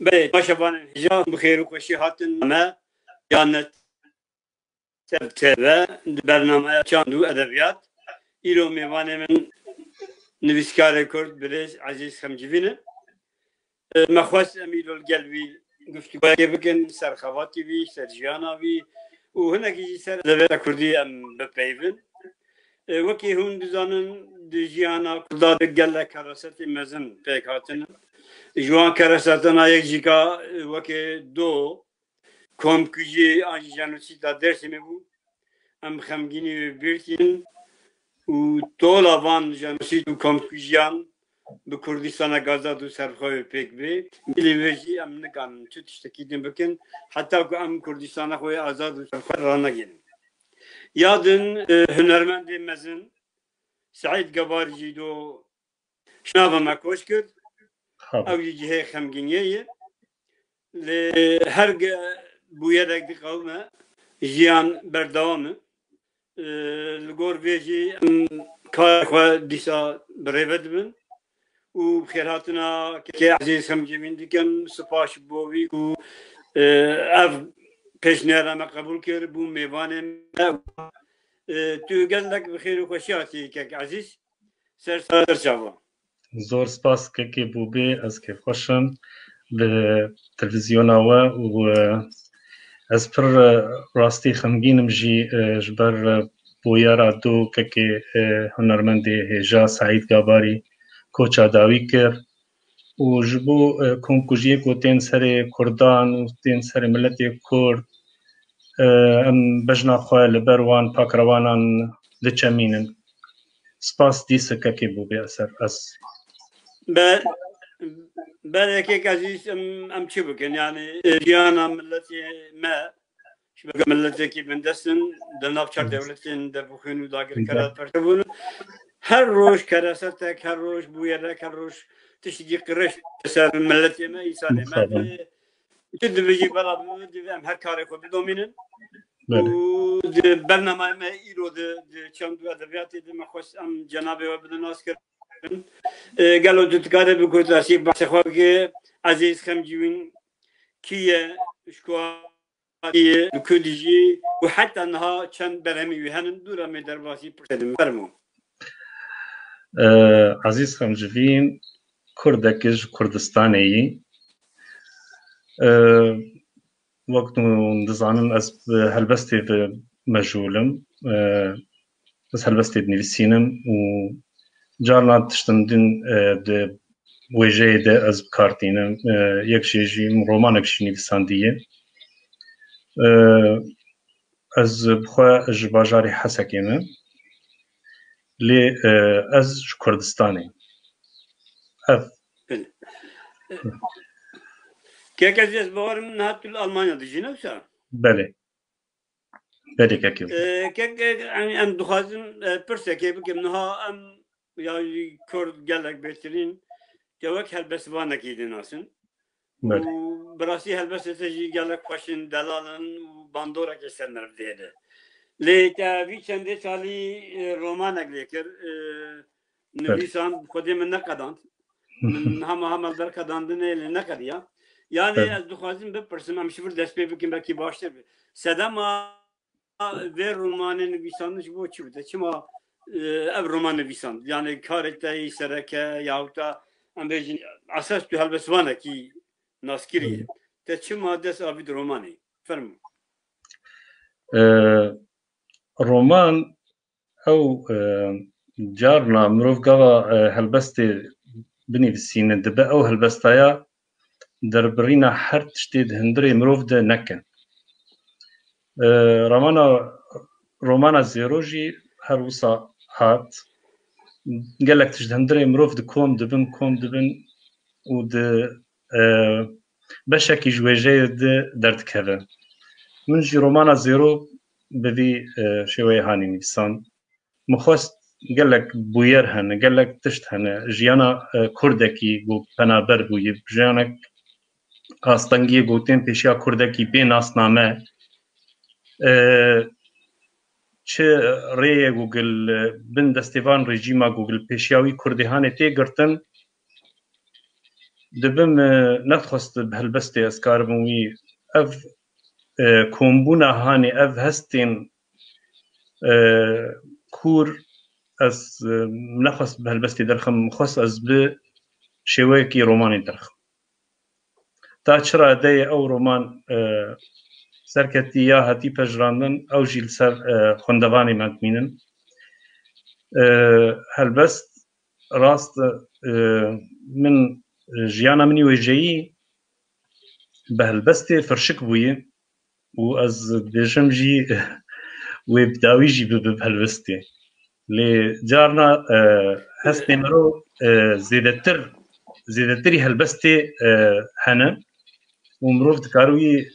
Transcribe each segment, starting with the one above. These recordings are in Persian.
بله باشبان هجا بخیر و خوشی هاتن ما یانت تبته و برنامه چاندو ادبیات ایرو میوان من نویسکار کرد بریز عزیز خمجوینه مخواست امیل القلبی گفتگوی بکن سرخواتی بی سرجیانا بی و هنگی سر ادبیات کردی ام بپیون وکی هون بزانن دیجیانا کرداد گله کراست مزن پیک هاتن جوان کراستنا یک جیکا وکی دو کم کجی آنجی جانوسیتا درسی می بود ام خمگینی بیرتین و طولا وان جانوسیت و کم کجیان به کردستان گازاد و سرخواه پیک بی میلی ویجی ام نکن چو تشتکی دیم بکن حتی که ام کردستان خواه آزاد و سرخواه را نگیریم یادن هنرمند مزن سعید گبارجی دو شنابه مکوش کرد او جهه خمگینیه هر بویرک دی قومه جیان بردوامه لگور ویجی کار خواه دیسا بریود بن و بخیراتنا که عزیز خمجمین دیکم سپاش بوی و اف پیشنهادم قبول کرد بو میوانم تو گلک بخیر و خوشیاتی که عزیز سر شوا زور سپاس که بوبی از که خوشم به تلویزیون و از پر راستی خمگینم جی جبر بویارا دو که هنرمند هجا سعید گاباری کوچا داوی کرد و جبو کنکوژی کو تین سر کردان و تین سر ملت کرد ام بجنا خواه لبروان پاکروانان لچمینن سپاس دیسه که بوبی اثر از بله که عزیز ام چی بکن یعنی جیانا ملتی ما شبکه ملتی که بندستن در نافچار دولتین در بخون و داگر کرد پرتبون هر روز کراستک هر روز بویرک هر روز تشتگی قرش سر ملتی ما ایسانه ما جد بيجي بلد ام هر کاری خود بدومینن و برنامه ما ایرو ده چند ادبیاتی ده مخصوص ام جنابه و بدناس کرد قالوا تتكاد بكرة سيب بس خوابك عزيز خمجوين كيه شكوى كودجي وحتى انها كان برهمي وهن دورا من درباسي برتدم فرمو عزيز خمجوين كردكج كردستاني وقت نزانن از هلبستي مجهولم بس هلبستي بنفسينم و جارنا تشتندن ده وجه ده از بکارتینم یک شیجی رومانک شینی بساندیه از بخواه جباجاری حسکیمه لی از کردستانی اف که کسی از باورم نهات آلمانیا دیجینه بسا بله بله که ام دخوازم پرسه که بگم نها ام یا کرد گلک بهترین جوک هلبس وانه کیدن آسن و براسی هلبس تجی گلک خوشن دلالن و باندورا که سر نرف دیده لی تاوی چنده سالی رومان اگلی کر نویسان خودی من نقداند من همه در قداندنه لی نقدیا yani az duhazim bepirsim am şifir dest pê bikim belkî baştir be sedema vê romanê nivîsandiş bo çi bide çima ev roman nivîsand yani karek te sereke yahûta em bêjin esas tu helbestvanekî naskiriye te çima dest avî di romanê fermo roman ew carna mirov gava helbestê binivîsîne dibe ew helbestaya دربرینا هر تشتی هندری مروف ده نکن رومانا زیروجی هر وسا هات گلک تشت هندری مروف ده کوم دبن و ده بشکی جوجه ده درد کردن من جی رومانا زیرو بوی شوی هانی نیسان مخواست گلک بویر هنه گلک تشت هنه جیانا کردکی گو پنابر بوی جیانک آستانگی گوتن پیشیا کردکی بی ناسنامه چه ری گوگل بن دستیوان رژیما گوگل پیشیاوی کردهانه تی گرتن دبم نتخست بهالبستي أسكار بوي أف كومبونا هاني أف هستين كور از نخست بهالبستي درخم خص از ب شويكي روماني درخم تا چرا دي او رومان سركتي يا هاتي پجراندن او جيل سر خندواني مدمينن هالبست راست من جيانا مني وجهي بهالبستي فرشك بوي واز بجمجي وبداويجي بهالبستي لي جارنا هستي مرو زيدتري هالبستي هنا ومروف دكاروي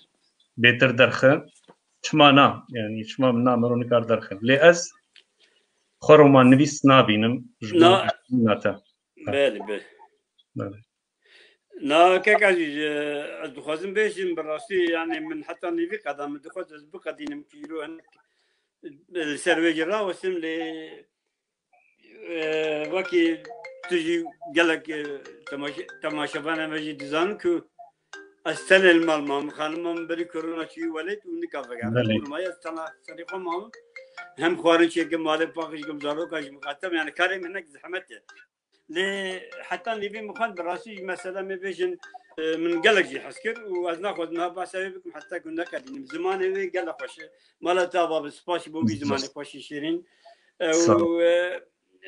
بيتر درخه شمانا يعني شما منا مرو نكار درخه لي از خروما نبيس نابينم نا ناتا بله نا كيك عزيز دخوازم بيشن براسي يعني من حتى نيفي قدام دخوز از بقدينم كيلو هنك السرويج راوسم لي وكي تجي قالك تماشبانا مجي ديزان كو السنة المال ما مخالما بري كورونا شي ولد ونكافة قال ما يستنا صريحة ما هم خوارن شيء كمالي باقي كم زارو كاش مقاتم يعني كارم هناك زحمته لي حتى اللي بين مخال براسي مثلا ما بيجن من قلق جي حسكر وازنا خذنا بسببكم حتى كنا قاعدين زمان وي قلق خوش مالا تابا بسباش بوبي زمان خوش شيرين و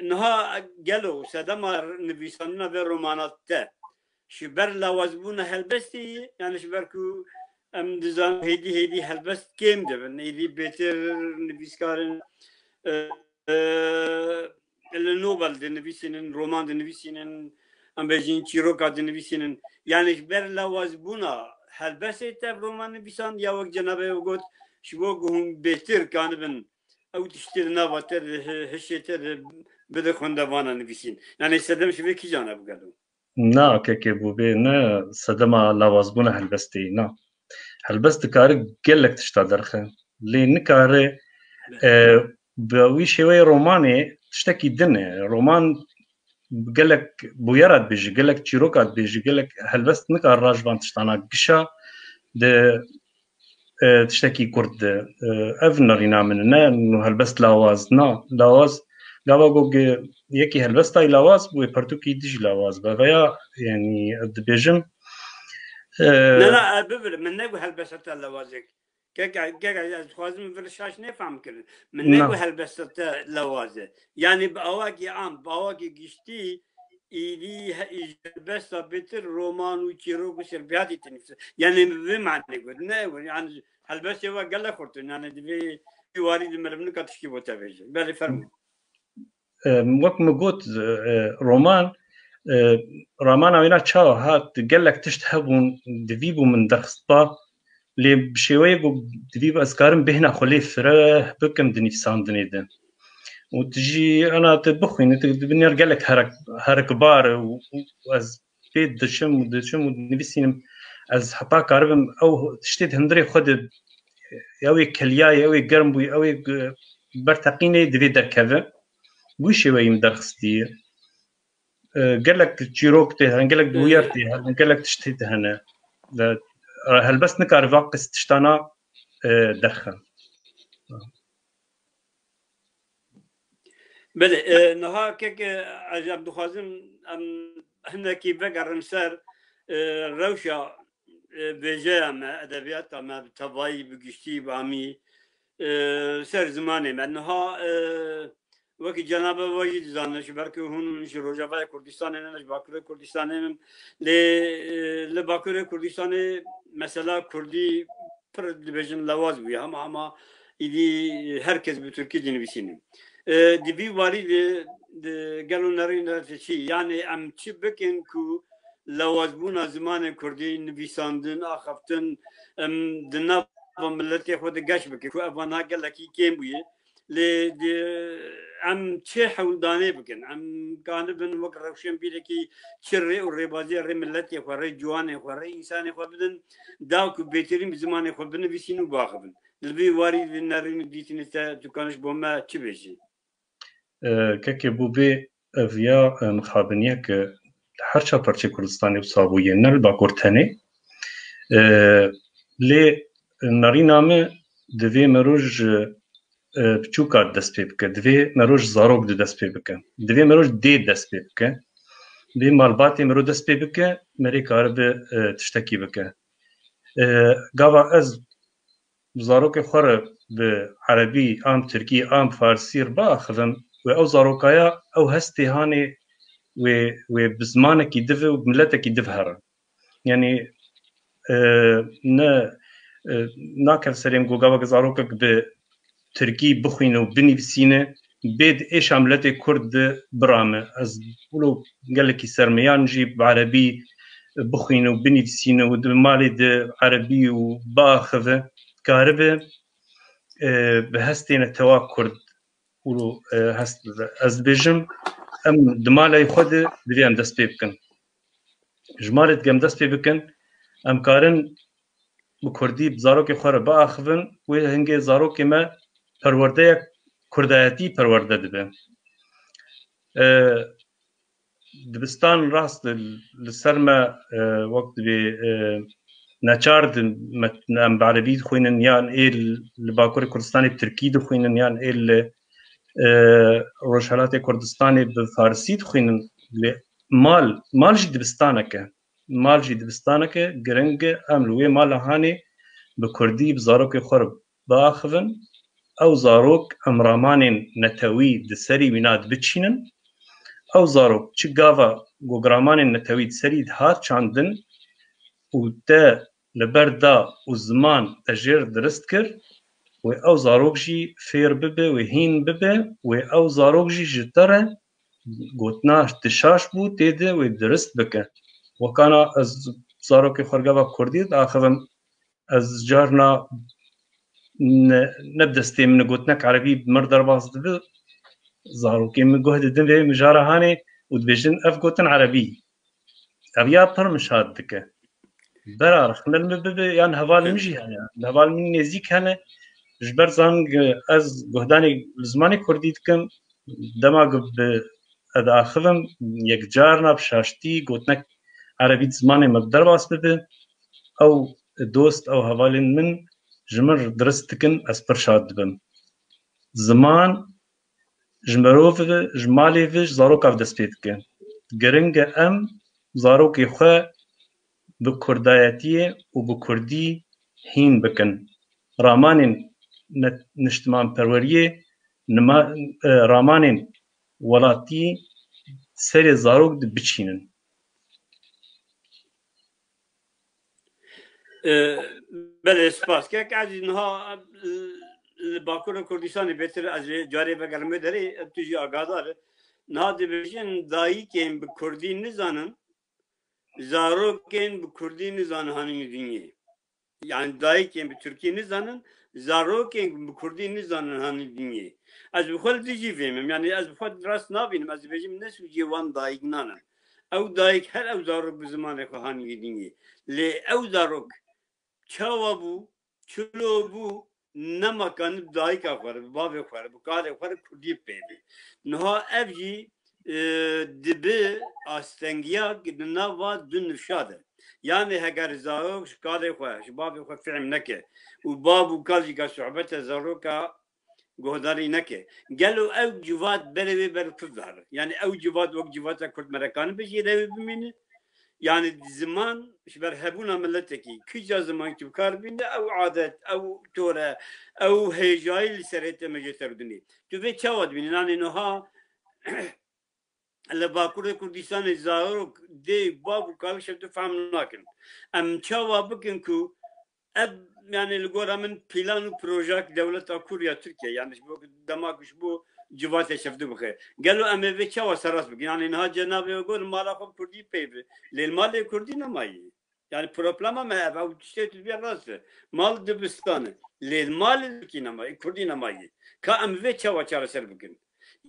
انها قالوا سدما نبيسنا بالرومانات تا شبر لوازبون هلبستي يعني شبركو ام دزان هيدي هلبست كيم دبن هيدي بيتر نبيسكارن النوبل دي نبيسين رومان دي نبيسين ام بيجين تشيروكا دي نبيسين يعني شبر لوازبونا هلبستي تاب رومان نبيسان يا وقت جنابه وقت شبوقهم بيتر كانبن او تشترنا واتر هشيتر بده خندوانا نبيسين يعني سدم شبه كي جانب قالوا نا كيكي بوبي نا سدما لوازبونا هلبستي نا هلبست كاري قلك تشتا درخه لي نكاري بوي شوي روماني تشتكي دنه رومان قالك بويرات بيجي قالك تشيروكات بيجي قالك هلبست نكار راجبان تشتانا قشا ده تشتكي كرد افنرينا مننا انه هلبست لاواز نا لاواز قاوا قوق يكي هلبستاي لاواز بوي برتوكي ديجي لاواز بغايا يعني الدبيجم لا ببر من نقول هلبست لوازك كيك خوازم فرشاش نفهم كده من نقول هلبست لوازه يعني بأواقي عام بأواقي قشتي إلي هلبست بيتر رومان وكيروك وسربياتي تنفس يعني بمعنى نقول يعني هلبست هو قال لك خرطن يعني دبي وارد مرمنك تشكي بوتافيج بالي فرمو وقت ما قلت رومان اوینا چاو هات گلک تشت هبون دویبو من درخستا لی بشوی بو دویب اسکارم بهنا خلی فره بکم دنیفسان دنیدن و تجي انا تبخين تبنير قالك هرك بار واز بيت دشم نفسين از حطا كاربم او تشتيت هندري خد يوي كليا يوي قرم يوي برتقيني دفي دركفه وش يوي مدرخستي قال لك تشيروكتي قال لك دويرتي قال لك تشتيت هنا هل بس نكار فاقس تشتانا دخل بله نها كيك عجب دخازم هنا كي بقر مسار روشة بجاء مع أدبيات مع تباي بقشتي بعمي سر زماني معناها وقت جناب واجد زانش بركه هون شروجا كردستان أنا باكر كردستان لباكر كردستان مثلا كردي فرد بيجن لواز ويا أما إذا herkes بتركي جنبيسينه دبي وارد قالوا نرينا شيء يعني أم تبكين كو لوازبونا زمان كردي نبيساندن آخفتن دنا ملتي خود قش بكي كو أبانا قال لك كيم بيه ل أم شيء حول داني بكن أم كان بن وقت روشن بيلكي شرّي والرباضي الري ملتي خوري جواني خوري إنساني خبدن داوك بيترين بزمان خبدن بيسينو باخبن البي وارد نرين ديتين تكانش بوما تبيشي كاكي بوبي فيا مخابنيك هر چا پرچه کردستانی و صابویه نل باکورتنه لی ناری نامه دوی مروج بچوکات دست پی بکه دوی مروج زاروک دو دست پی بکه دوی مروج دید دست پی بکه دوی مالباتی مرو دست پی بکه مری کار به تشتکی بکه گاوا از زاروک خوره به عربی ام ترکی ام فارسی با خدم و او زاروکایا او هستی هانی و بزمانکی دو و ملتکی دو هره یعنی نه ناکر سریم گوگاوا گزاروکک به ترکی بخوینه و بنویسینه بید ایش عملت کرد برامه از بلو گلکی سرمیان جی بعربی بخوینه و بنویسینه و مالی ده عربی و باخوه کاربه به هستین توا کرد ولو هست از بجم ام دمالای خود دوی ام دست پی بکن جمالت گم دست پی بکن ام کارن بکردی بزاروک خوره با اخون و هنگه زاروک ما پرورده کردایتی پرورده دبه دبستان راست لسر ما وقت به نچارد ام بعربی خوینن یان ایل لباکور کردستانی ترکی خوینن یان ایل روشالات کردستانی بفارسی خوینن مال جی دبستانه که گرنگ ام لوی مال هانی بکردی بزاروک خور باخون او زاروک امرامان نتوی دسری ویناد بچینن او زاروک چه گاوا گوگرامان نتوی دسری هات چاندن و ده لبردا و زمان تجیر درست کر و او زاروک جی فیر ببه و هین ببه و او زاروک جی جتره گوتناش تشاش بود تیده و درست بکه وکانا از زاروک خورگاوا کردید آخرم از جارنا نبدستي من قوتناك عربي بمردر باصد زاروكي من قهد الدنيا مجارة هاني ودبيجن اف قوتن عربي ابيا برمش هادك برا رخنا المبب يعني هوال مجي هنا هوال من نزيك هنا جبر زانج از قهداني زماني كرديت كم دماغ ادا اخذم يك جارنا بشاشتي قوتناك عربي زماني مردر باص بب او دوست او هوالين من جمر درستكن از پرشاد بم زمان جمروف جمالي فيش زاروك اف دسبيتكن گرنگ ام زاروكي خو بكردايتي و بكردي هين بكن رامانين نشتمان پروريه نما رامانين ولاتي سر زاروك بچينن بله سپاس که از اینها باکور کردستان بهتر از جاری بگرمه داری توی آگاه داره نه دیویژن دایی که به کردی نزانن زاروکن به کردی نزانن همین دنیه yani dayıken bir Türkiye'nin zanın zaroken bu Kürdi'nin zanın hani dinye. Az bu kadar dici filmim yani az bu kadar rast nabinem az bizim ne sucivan dayık nanen. Ev dayık her ev zarok bu zamanı hani dinye. Le ev zarok çava bu çulo bu ne makanı dayık var babı var bu kadar var Kürdi peydi. Noha evci dibi astengiya gidina va dün nefşadı. يعني هجر زاروك شكالي خواه شبابي خواه فعم نكه وبابو كالجي كصحبته زاروكا قهداري نكه قالوا او جوات بلوي بالكفر يعني او جوات وقت جوات كرد مركان بيجي يدوي بمينه يعني زمان شبر هبونا ملتكي كجا زمان كبكار بينه او عادت او تورا او هيجاي اللي سريته مجي تردني تبي تشاود بينه يعني نوها لباکور کردستان زاروک دی بابو کاوش تو فهم نکن ام چاوا بکن کو اب yani لگورامن پلان و پروژه دولت کوریا ترکیه yani bu damakuş bu civate şefti bu xe gelo ame ve çava saras bugün yani ne cenab-ı gol malakam kurdi peybe lel mal kurdi namayi yani problema me ev işte bir rası mal dibistanı lel mal ki namayi kurdi namayi ka ame ve çava çarasır bugün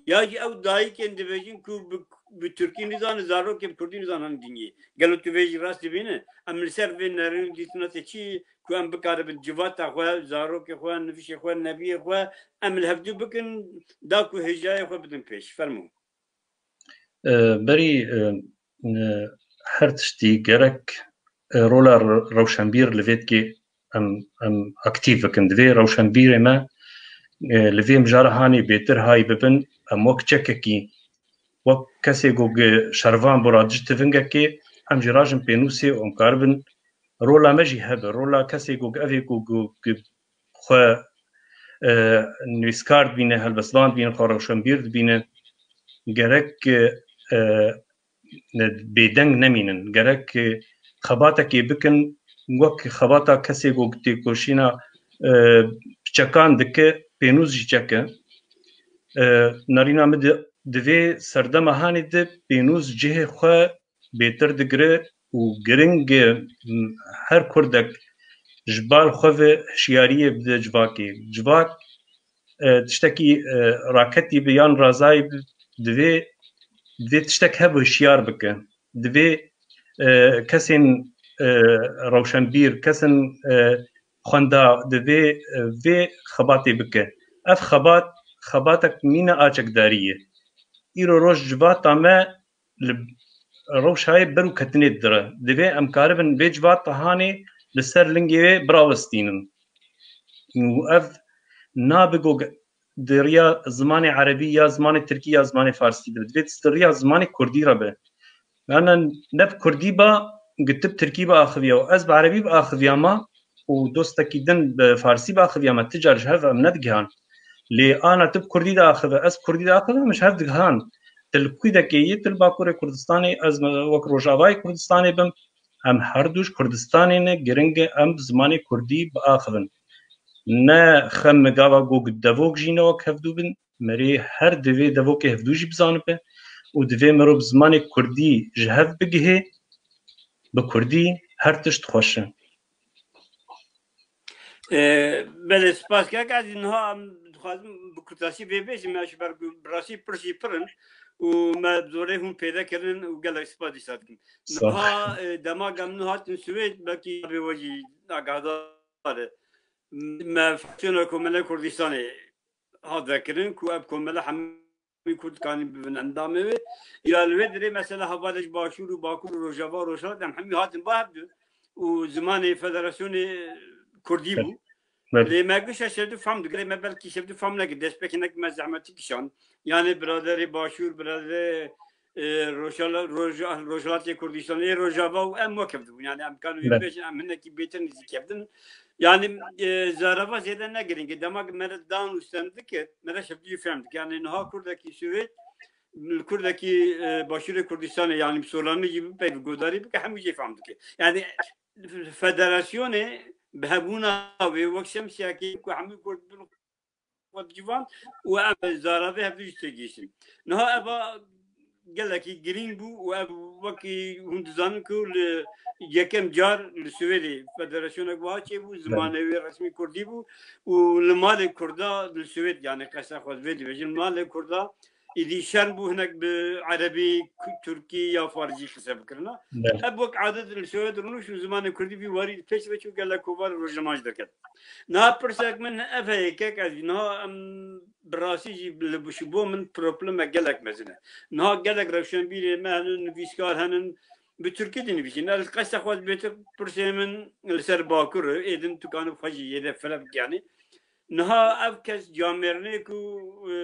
ya ki ev dahi kendi vecin ku bu Türkiye nizanı zarok ki Kürdi nizanı dingi. Gelo tu veci rast dibine. Am ser ve nerin gitna teçi ku am bekar bin civata xwa zarok ki xwa nefis xwa nebi xwa am lhafdu bikin da ku hijaya xwa bidin peş. Fermo. بری هر تشتي جرك رولا روشنبير لفيتكي ام اكتيف كن دوی روشنبير ما لفي مجار هاني بيتر هاي ببن ام وك تشككي وك كسي گوگ شروان برا جتفنگكي ام جراجن بينوسي ام كاربن رولا مجي هب رولا كسي گوگ اوي گوگ خو نويسكارد بينه هلبسلان بينه خو روشنبير بينه جرك بيدنگ نمينن جرك خباتك بكن وك خباتا كسي گوگ تي کوشينا چکان دکه پینوز جی چکه نارینا مد دوی سردم هانی ده پینوز جه خو بهتر دگره و گرنگ هر کردک جبال خو هشیاریه بده جواک تشتکی راکتی بیان رازای دوی تشتک هبو هشیار بکه دوی کسین روشنبیر کسین خوندا دوی و خباتی بکه اف خباتک مینا آچک داریه ایرو روش جواتا ما روش های برو کتنید داره دوی امکاربن به جواتا هانی لسر لنگی براوستینن و اف نابگو دریا زمان عربی یا زمان ترکی یا زمان فارسی دوی دریا زمان کردی را به انا نب کردی با گتب ترکی با آخویا و از بعربی با آخویا ما و دوستکی دن بفارسی با آخویا ما تجارش هف ام ندگهان لی آنا تب کردی دا آخویا از کردی دا آخویا مش هف دگهان تلکوی دکی تل باکور کردستانی از وک روجاوای کردستانی بم ام هر دوش کردستانی نه گرنگ ام زمان کردی با آخوین نه خم مگاوا گوگ دووگ جینو که هفدو بن مری هر دوی دووگ که هفدو جی بزانه به و دوی مرو بزمان کردی جهف بگه به کردی هر تشت خوشه بله سپاس که از اینها خواهدم بکرتاسی بیشیم ماش بر براسی پرسی پرن و ما دوره هم پیدا کردن و گله سپاسی ساد کن نها دماغم نهات سوید بلکی به وجه آگاهداره ما فکرنا کمله کردستانی هاد ذکرن کو اب کمله همی کرد کانی ببین اندامه و یا الودری مثلا حوالش باشور و باکور و روجاوا و روشات هم همی هاتن با و زمان فدراسیون کردی بود لما قش شدو فهم دقري ما بلكي شدو فهم لك دش بكنك ما زعمتي كشان يعني برادري باشور برادري روجالات كردستان روجافا وام وكبدو يعني ام كانوا يبيش ام هناك بيتن يكبدن يعني زارفا زياده نقرين دماغ مرد دان وستندك مرا شدو فهمت يعني انها كردكي سويت الكردكي باشور كردستان يعني بسولاني يجيب بيب غوداري بك هم يجي فهمتك يعني فدراسيون بهبونا ووكسم سياكي وحمي كرد بالجوان وزارابي هبدو يستجيشن نها أبا قال لك جرين بو وأبو وكي هندزان كل يكم جار السويدي فدراسيون أقوى بو زمانه رسمي كردي بو والمال كردا السويد يعني قصة خود فيديو المال كردا إذا شان بو هناك بعربي تركي يا فارسي حسب كرنا أبوك عادة السويد رنوش وزمان كردي في وارد فيش بيشو قال لك كبار رجماج دكت نا برسك من أفهم كيك نا براسي جيب لبشبو من بروبلم قال لك مثلا نا قال لك روشن بيري ما هن فيسكار هن بتركي دي نبيشين القصة خود بيتر برسي من السر باكر إذن تكانوا فجي إذا فلك يعني نها أفكس جامرنيكو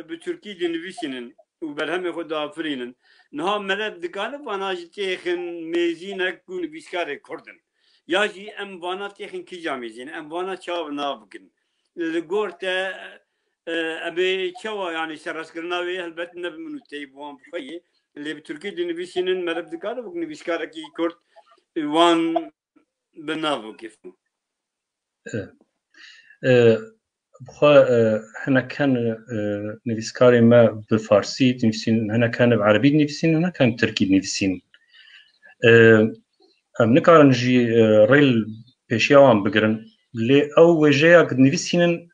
بتركي دي نبيشين وبرهم خود آفرينن نها ملت دكانه واناجتيخن ميزينك كون بيسكار كردن ياجي ام وانا تيخن كي جاميزين ام وانا چاو نابكن لغورتا ابي چاو يعني سراسكرناوي البت نب منو تيبوان بخي اللي بتركي دي نبيشين ملت دكانه وكن بيسكار كي كرد وان بنابو كيف بخوا هنا كان نفسكاري ما بفارسي نفسين هنا كان بعربي نفسين هنا كان تركي نفسين نكار نجي ريل بيشيوان بقرن لي او وجهه قد نفسين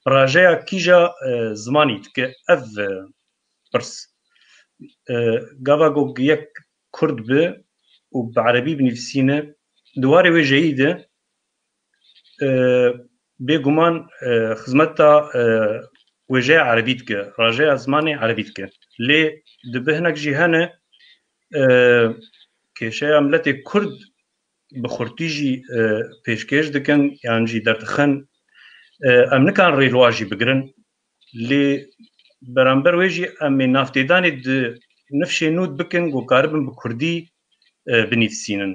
راجع كيجا زماني تك اف برس غافاغو يك كرد ب وبعربي بنفسين دواري وجهيده بيجومان خدمتها وجه عربيتك راجع زماني عربيتك لي دبهنك جهنه کێشەیە ملەتێک کورد بە خورتیژی پێشکەش دەکەن یانجی دەردەخەن ئەم نکان ڕێلواژی بگرن لێ بەرامبەر وێژی ئەمێ نافتێدانێت نفشێ نوت بکەن گۆکاربن بە کوردی بنیفسینن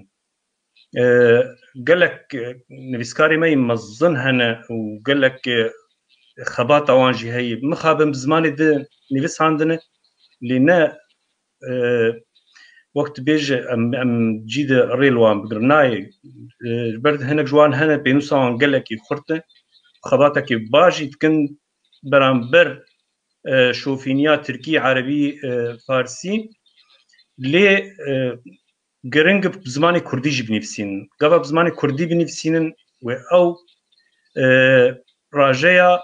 gelek nivîskarê me mezin hene û gelek xebata wan jî heye mixabin bi zimanê di nivîsandine lê ne wekt dibêje em cî de rêl wan bigirin nayê ji ber hinek ji wan hene pênûsa wan gelekî xurt e xebatekî baş jî dikin beramber şofîniya Tirkî Erebî Farsî lê giring bi zimanê Kurdî jî binivîsînin gava bi zimanê Kurdî binivîsînin wê ew rajeya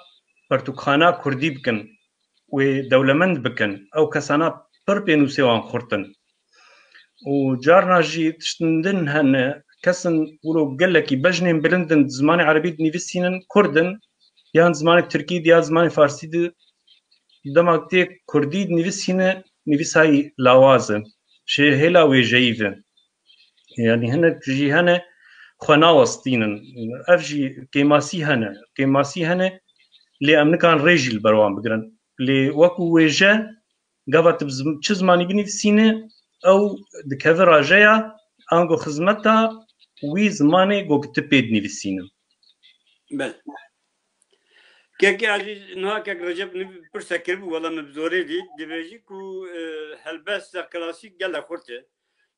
pertûkxana Kurdî bikin wê dewlemend bikin ew kesana pir pênûsê wan xurtin û carna jî tiştin din hene kesin wilo gelekî bejnên bilind in zimanê Erebî dinivîsînin Kurd in yan zimanê Tirkî yan zimanê Farsî di dema tê Kurdî dinivîsîne nivîsayî lawaz e ji hêla wêjeyî ve yani hinek jî hene xwe nawestînin ev jî kêmasî hene lê em nikan rê jî li ber wan bigirin lê wekû wêje gava tu çi zimanî binivîsîne ew dikeve rajeya ango xizmeta wî zimanê gotû tu pê dinivîsînin kekê ezîz niha kek Recep pirsa kiribû wela me bi zorê dî dibêjî ku helbesta klasîk gelek xurt e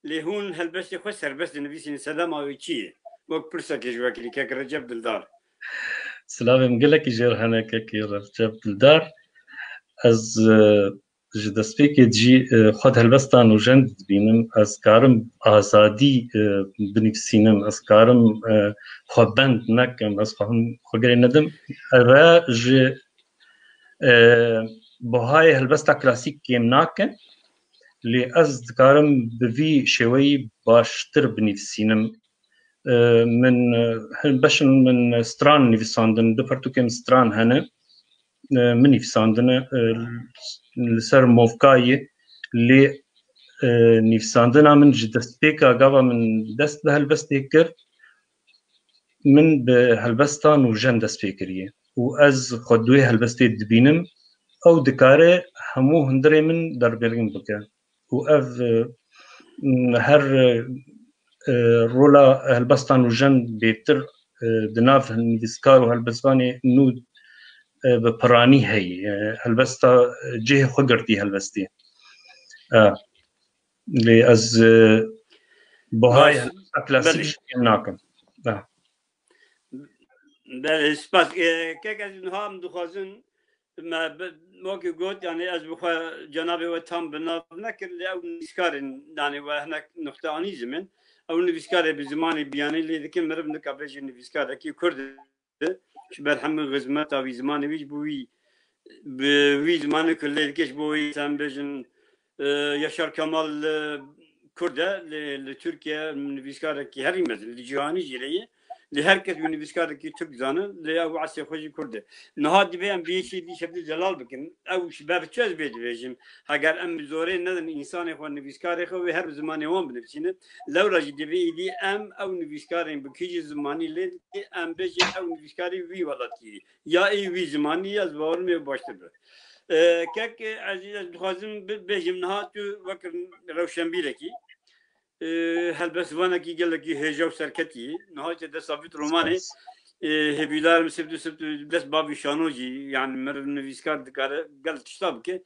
lê hûn helbestê xwe serbest dinivîsînin sedema wê çi ye wek pirsekê ji wekî kek Recep Dildar Silavên gelekî jêr hene kekê Recep Dildar ez ji destpêkê jî xwe helbesta nûjen dibînim ez karim azadî binivîsînim ez karim xwe bend nekim ez xwehim xwegerê nedim ev e ji buhayê helbesta klasîk kêm nake lê ez dikarim bi vî şêweyî baştir binivîsînim min beşin min stran nivîsandin du pertûkên stran hene min nivîsandine li ser movkayê lê nivîsandina min ji destpêka gava min dest bi helbestê kir min bi helbesta nûjen dest pê kiriye û ez xwe duê helbestê dibînim ew dikare hemû hundirê min derbirîn bike û ev her rola helbesta nûjen bêtir di nav nivîskar û helbestvanê nû bi piranî heye helbesta cihê xwe girtî helbestê lê ez buhayê helbesta klasîk jî kêm nakim spas kek ez niha em dixwazin me wekî got yani ez bixwe cenabê we tam bi nav nekir lê ew nivîskarên yani we hinek nuqte anî zimin ew nivîskarê bi zimanê biyanî lê dikin meriv nika bêje nivîskarekî Kurd ji ber hemû xizmeta wî zimanê wî ji bo wî bi wî zimanê ku lê dike ji bo wî em bêjin Yaşar Kemal Kurd e li Tirkiye nivîskarekî herî mezin li cîhanî jî lê ye lê herkes wî nivîskarekî Türk zanin lê ew esê xwe jî Kurd e niha dibe em bê şîdî şebdî zelal bikin ew ji ber çi ez bê dibêjim heger em bi zorê nedin însanê xwe nivîskarê xwe wê her bi zimanê wan binivîsînin lewra jî divê êdî em ew nivîskarên bi kîjî zimanî lê dikê em bêjin ew nivîskarî wî welatî ya ê wî zimanî ez bawerim ê baştir be kek ezîz ez dixwazim bêjim niha tu wekir rewşenbîrekî helbestvanekî gelekî hêja û serketî niha desta vî romanê hêvîlar sibt dest bavî şano jî yani meriv nivîskar dikare gel tişta bike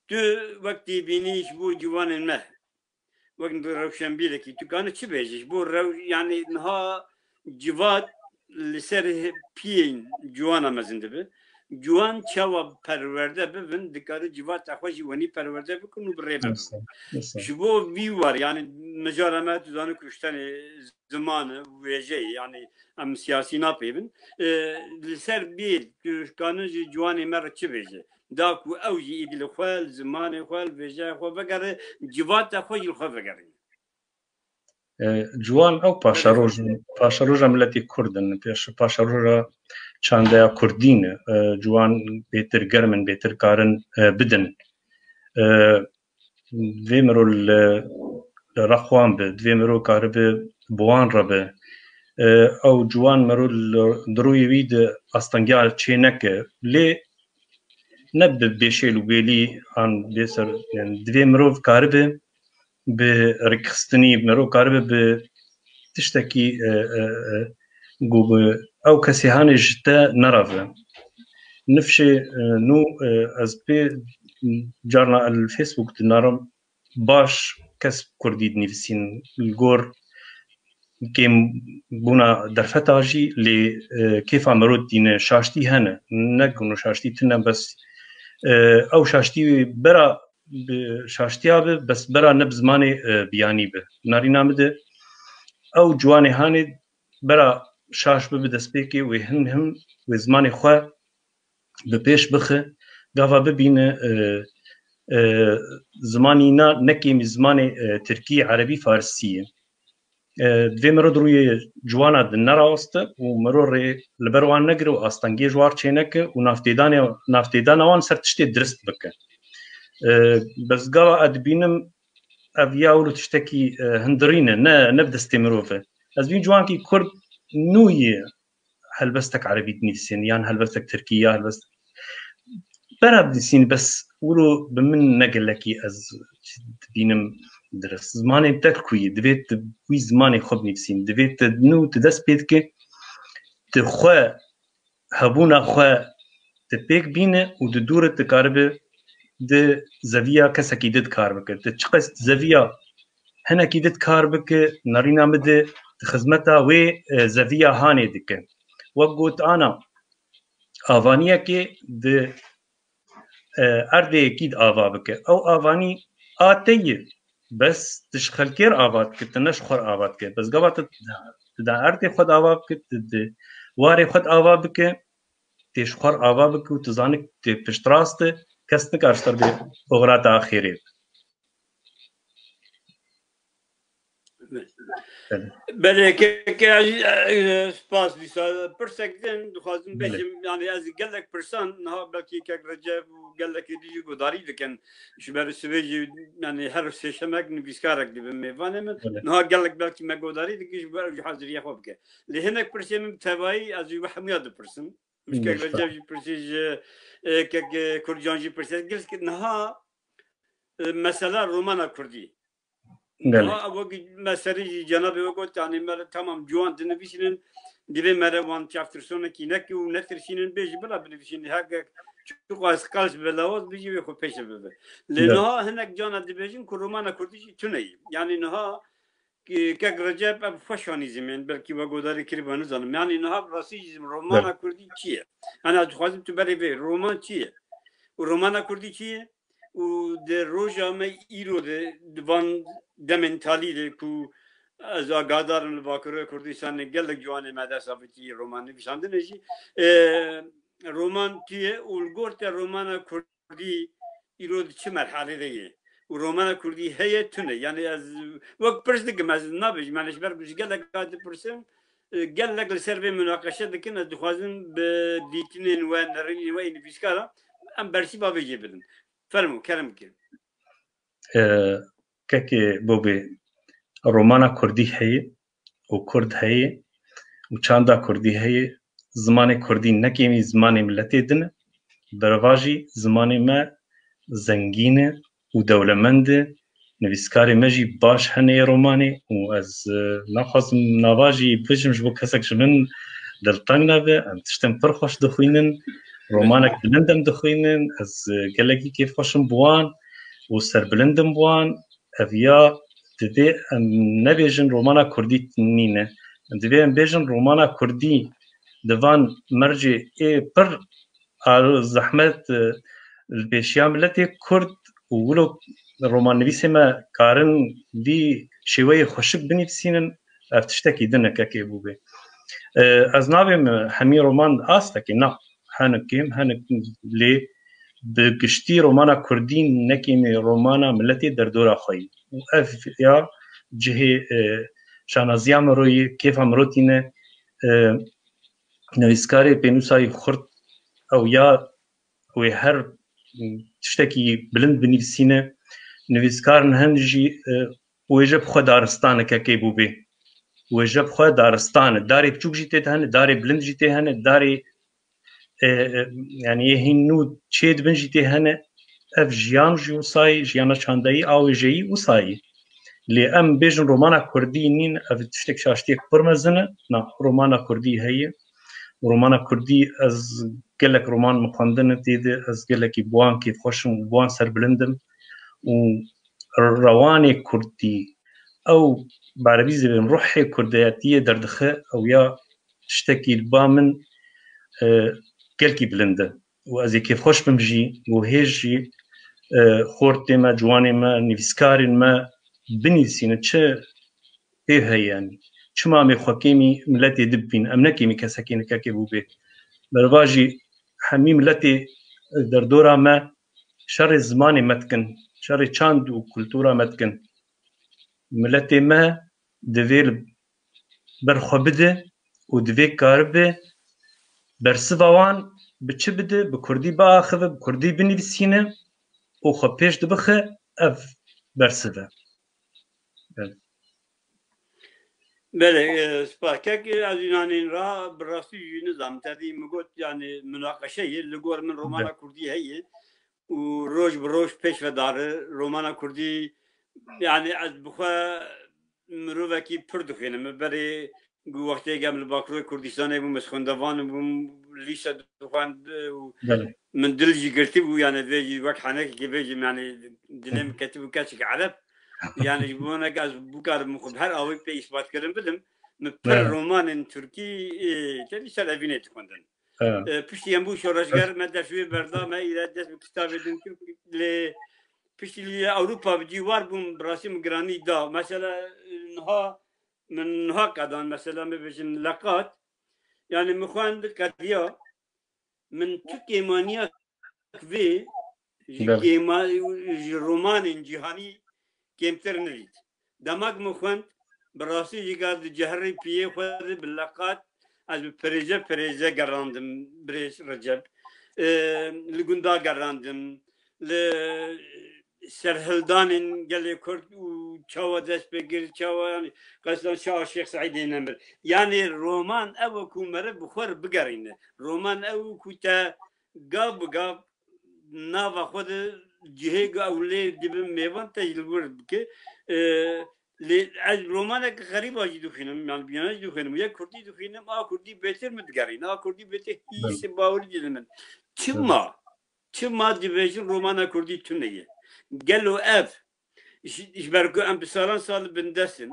tu wektî bînî ji bo ciwanên me wek rewşenbîrekî tu kanî çi bêjî ji bo yani niha civat li ser piyên ciwana mezin dibe ciwan çawa perwerde bibin dikare civata xwe jî wenî perwerde bikin û bi rê bibin ji bo vî war yani micara me tu zanî ku ştenê ziman e wêjeyê yani em siyasî napêvin li ser bê tu kanin jî ciwanê me re çi bêje da ku ew jî êdî li xwe li zimanê xwe li vêjeya xwe vegere civata xwe jî li xwe vegerîn ciwan ew paşeroja miletê Kurd in paşeroja çandeya Kurdî ne ciwan bêtir germin bêtir karin bidin vê mirol رخوان به دوی مرو کار به بوان را به او جوان مرو دروی وید استنگال چه نکه لی نب بشیل و بیلی آن بسر دوی مرو کار به رکستنی مرو کار به تشتکی گوب او کسی هانی جتا نرافه نفشي نو از بي جارنا الفيسبوك تنارم باش كسب كردي نفسين الجور كيم بونا درفتا جي لي كيف عمرو دين شاشتي هنا نقولوا شاشتي تنا بس او شاشتي برا شاشتي بس برا نبز ماني بياني به ناري نامده او جواني هاني برا شاش ببدس بيكي وهن هم وزماني خوا بپیش بخه گاوا ببینه زمانی نکیم زمان ترکی عربی فارسیه دوی مرو دروی جوانا دن نراوسته و مرو ری لبروان نگره و آستانگی جوار چه نکه و نافتیدان وان سر تشتی درست بکه بس گاوا ادبینم اویا اولو تشتکی هندرینه نبدستی مروفه از بین جوان کی کرد نویه هلبستك عربي نفسين يعني هلبستك تركيا هلبستك برا بدسين بس ولو بمن نقل لكي از بينم درس زماني بتكوي دبيت بوي زماني خب نفسين دبيت نو تدس بيتك تخوا هبونا خوا تبيك بينه وددور تكاربه د زاوية كسكي دد كاربك تشقس زاوية هنا كي دد كاربك نارينا مد خدمتها و زاوية هاني دك وقلت أنا آوانية كي د أردي أكيد آوا بك أو آواني آتيه بس تشخل كير آوات كت نشخر آوات كت بس قبضت تدا أردي خد آوا بك تد واري خد آوا بك تشخر آوا بك وتزانك تبشتراسته كسنك أرشتر بأغرات آخرين بله که سپاس بیسا پرسکتن دخوازم بشم یعنی از گلک پرسان نه بلکی که رجب و گلک دیجی گوداری دکن شبر سویجی یعنی هر سشمک نبیسکارک دیبم میوانه من نه گلک بلکی مگوداری دکیش بر حاضری خوب که لهنک پرسیم تبایی از یو حمیاد پرسم مش که رجب پرسیج که کردیانجی پرسید گلس که نه مثلا رومانا کردی وقت مسئله جنابی وقت یعنی مر تمام جوان دنبیشین دیوی مر وان چافترسونه کی نکی و نترشینن بیش بلا بنویشین هک چوق از کالش بلاوز بیجی و خو پیش بده لنها هنک جانا دبیجین که رومانا کردیش تونی یعنی نها که رجب اب فشانی زمین بلکی و گوداری کری بانو زنم یعنی نها راسی رومانا کردی چیه انا خواستم تو بری به رومان چیه و رومانا کردی چیه و در روزا می ایرو دوان دمنتالی ده کو از آگادارن لباکره کردستان گلک جوان مدرسه بچی رومان نویسنده نشی رومان کیه اولگورت رومان کردی ایرو چه مرحله دیگه و رومان کردی هیه تونه یعنی از وقت پرسیدم از نبیش منش برگوش گلک قاعد پرسیم گلک لسر به مناقشه دکن از دخوازن به دیتنین و نرینی و این بیشکارا ام برسی بابی جبرن فرمو کرم که كاكي بوبي رومانا كردي هي وكرد هي وچاندا كردي هي زماني كردي نكيمي زماني ملتي دن برواجي زماني ما زنگينه ودولمند نویسکاری مجی باش هنه روماني واز نخواست نواجي بجمش بو كسك جمن دلتنگ نبه ام تشتم پر خوش دخوينن رومانك بلندم دخوينن از گلگي كيف خوشم بوان و سربلندم بوان اویا دبی نبیجن رومانا کردی نینه دبی بیجن رومانا کردی دوان مرجع پر زحمت البیشیام لتی کرد ولو رومان نویسه ما کارن دی شوی خوشک بنویسینن افتشتکی دنه که بوبه از نابیم همی رومان آستکی نه هنکیم لی بگشتی رومانا کردی نکیمی رومانا ملتی در دورا خوی و اف یا جه شانازی امروی کیف امروتینه نویسکاری پینوسای خورد او یا و هر تشتکی بلند بنویسینه نویسکارن هندجی ويجب خو دارستان ككي بوبي ويجب خو دارستان داري بچوك جيتي هن داري بلند جيتي هن داري يعني يهنو تشيد بن جيتي هن اف جيان جو صاي جيانا شانداي او جي وصاي لي ام بيجن رومانا كردي نين اف تشتك شاشتيك برمزنه نا رومانا كردي هي رومانا كردي از قالك رومان مخندن تيدي از قالك بوان كيف خوشم بوان سر بلندم ورواني كردي او بعربي زي روحي كردياتيه دردخه او يا تشتكي البا من قالكي بلنده وازي كيف خوش بمجي وهيجي خورتي ما جواني ما نفسكاري ما بني سينه تشه هي يعني شما مي خوكيمي ملاتي دبين امنكي مي كسكين كاكيبو بي برواجي حميم ملاتي دردورا ما شر الزمان متكن شر چاند وكولتورا متكن ملاتي ما دفير برخو بده ودفي كاربه برسوان بچه بده بكردي باخذ بكردي بنفسينه وخو پیش دبخه اف برسوه بله سپاکک از یونانین را براستی نظام تدی مگوت yani münakaşeyi لگور من رومانا کردی هیه و روز بروز پیش و داره رومانا کردی yani از بخوا مروفکی پردخینم بری وقتی قبل باکروی کردستان بوم مسخندوان بوم لیسا دخواند من دلجی گرتی بو yani ویجی وقت حنک کی ویجی yani دلم کتیب کچک عرب yani بونك از بوكار مخب هر اوی پی اثبات کردم بدم پر رومان ترکی تلی سلفینه تکندن پشتی هم بو شورشگر مدرسوی بردام ایراد دست کتاب دن ل پشتی لی اوروپا بجیوار بوم براسیم گرانی دا مثلا نها قدان مثلا ببجن لقات yani مخواند کدیا من ترکی مانیا ve romanın cihani kemter neydi? Damak muhend براسي يقعد جهري فيه خذ باللقات از بريزة قراندم بريش رجب لقندا قراندم لسرهلدان قال كرد وشوا دس بقر شوا يعني قصدان شوا الشيخ سعيد نمر يعني رومان أو كومرة بخور بقرينه رومان أو كوتا قاب نافا خود جهه أولي دبم ميوان تجلبور بك رومانك غريب واجي دخينم يعني بيانج دخينم يا كردي دخينم كردي بيتر متقارين كردي بيتر هي سباول جلمن تما ديفيجن رومانا كردي تنيه قالوا اف ايش بركو ام بسالان سال بندسن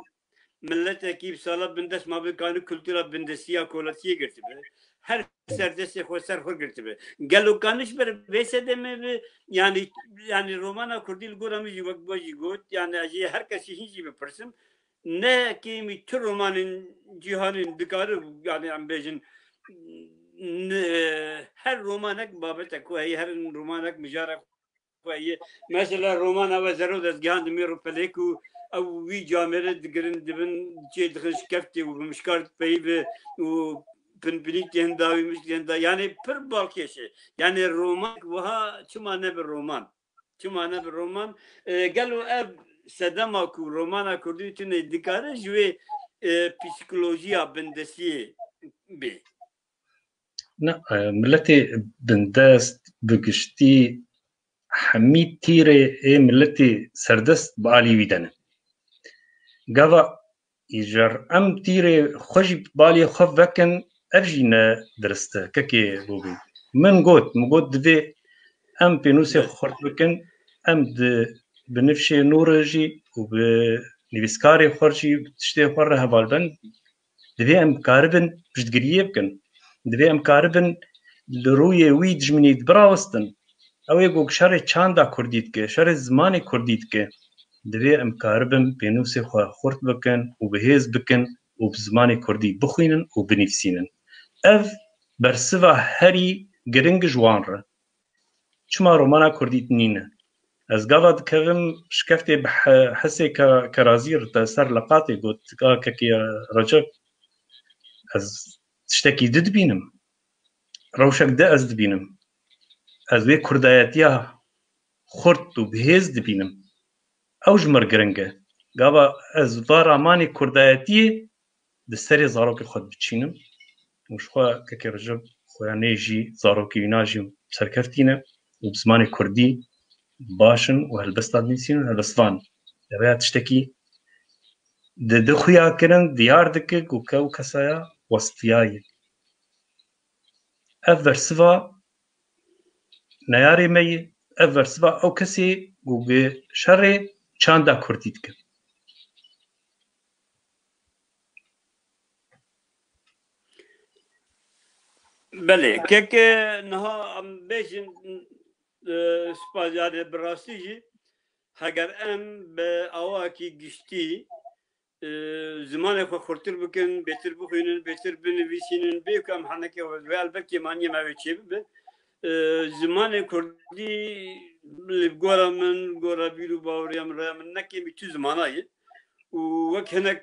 ملت كيف سال بندس ما بكانوا كولتورا بندسيه كولاتيه قرتبه her serdesi hoşser hor girtibe. Gelo kanış bir vesede mi yani romana kurdil goramı yuvak baji got yani acı herkes hiç gibi pırsım ne kimi tür romanın cihanın dikarı yani ambejin her romanak babet koyı her romanak mücarak koyı mesela romana ve zero dezgahan demiyor peleku او وی جامعه دیگرین دبن چه دخش کفتی و مشکار پی و پنپنیک هنداوی مشکل هندا yani پر balkeşi yani roman وها çumane bir roman galo ev sedama ku romana kurdu tüne dikare jwe psikolojiya bendesiye be لا ملتي بندست بقشتي حميد تيري ملتي سردست بالي ويدن قضا يجر ام تيري خجي بالي خف وكن ارجينا درسته ككي بوبي من قوت دفي ام بينوسي خورت وكن ام بنفشي نورجي وبنفسكاري خورجي بتشتي خورها بالبن دفي ام كاربن بجدقريه بكن دفي ام كاربن لرويه ويد جمني دبراوستن او يقول شر چاندا كرديتك شر زماني كرديتك دوی ام کاربن بینوسی خورد بکن و بهیز بکن و بزمانی کردی بخوینن و بنفسینن اف برسوا هری گرنگ جوان را چما رومانا کردیت نینه از قاعد كرم شكفتي بحسي كرازير تسر لقاطي قلت كي رجب از تشتكي دد بينم روشك دا از دبينم از وي كرداياتيا خورد و بهيز دبينم اوج مرقرنگه گاوا از وارامانی کردایتی دستری زاروک خود بچینم وشخوا که رجب خوانه جی زاروکی ناجیم سرکفتینه و بزمان کردی باشن و هلبستان نیسین و هلبستان دبیات تشتکی د خویا کرن دیار دکه گوکا و کسایا وستیای اف ورسوا نیاری می اف ورسوا او کسی گوگه شر چاندا کردید که بله که نها ام بیشن سپازیار براستی جی اگر ام به آواکی گشتی زمان خو خورتر بکن بهتر بخوینن بهتر بنویسینن بیکم حنکه و البته معنی موچی به زمان کردی گورا من گورا بیرو باوریم را من نکمی تو زمانایی و وقت هنک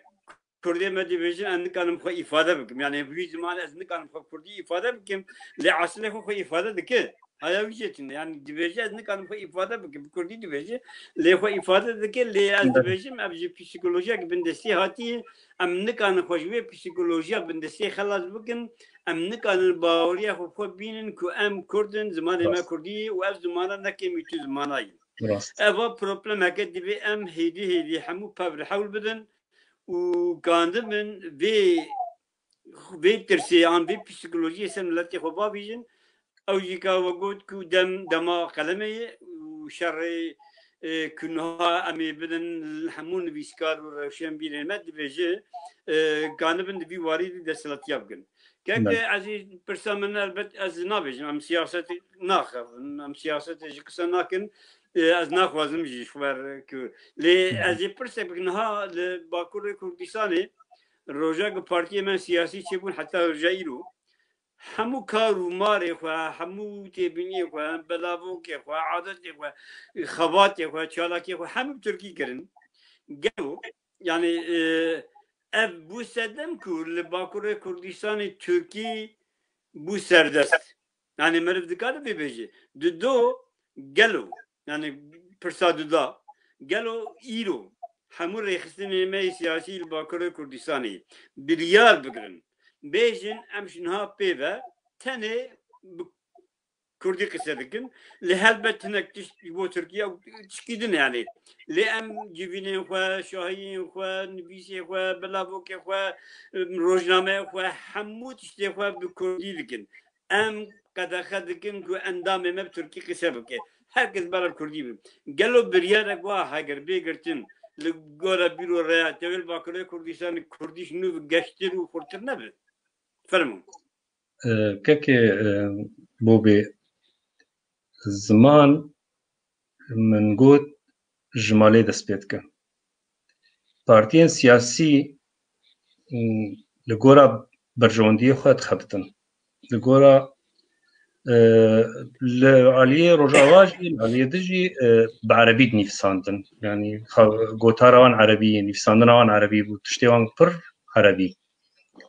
کردی مدی بیشتر اندکانم خو ifade بکم یعنی bir zaman اندکانم خو کردی ifade بکم لعصله خو ifade دکه هاي وجهتنا يعني دبيجة اندکانم خو ifade بکم کردی دبیجه لی خو ifade دکه لی از دبیجه ابزی پسیکولوژیا که بندستی هاتی ام نکان خوشبه پسیکولوژیا بندستی خلاص بکن ام نکان باوریا خو بینن که ام کردن زمان ما کردی و از زمان نکمی تو زمانایی اوا پروبلم هکه دبی ام هیدی همو پاور حول بدن و گاندم من وی ترسی آن وی پسیکولوژی سملتی خوبا بیشن او جیکا وگود کو دما قلمه و شر کنها امی بدن همون ویسکار و روشن بیرن مد بیجه گاندم من وی وارد دستلاتی بگن که عزیز پرسامن البته از نبیجم ام سیاست ناخر ام سیاست جکسا ناکن از نخوازم جیش خبر که لی از پرسه بکنها لباکور کردستانی روزا که پارتی من سیاسی چه بون حتی رجایی رو همو کارو ماره خواه همو تبینی خواه بلاوکی خواه عادتی خواه خواتی خواه چالاکی خواه همو ترکی کرن گلو یعنی ev bu sedem ku li Bakurê Kurdistanê Türkî bû serdest. Yani meriv dikare bibêje. Di do gelo yani pirsa duda gelo îro hemû rêxistinê me siyasî li Bakurê Kurdistanê biryar bigirin. Bêjin em ji niha pêve tenê Kurdî qise dikin. Li helbet hinek tişt bo Tirkiye tişkîdin yani. Li em civînên xwe, şahiyên xwe, nivîsê xwe, bilavokê xwe, rojnameyê xwe hemû tiştê xwe bi Kurdî dikin. Em qedexe dikin ku endamê me bi Tirkî qise bike. Herkes berav Kurdî bin. Gelo biryarek wa heger bêgirtin li gora bîro reya tevil Bakurê Kurdistanê Kurdî ji nû geştir û xurtir nebe. Fermûn. Keke bobê ziman min got ji malê dest pê dike. Partiyên siyasî li gora berjewendiyê xwe dixebitin. Li gora li aliyê Rojava jî li aliyê din jî bi erebî dinivîsandin. Yani gotara wan erebî yê nivîsandina wan erebî bû tiştê wan pir erebî.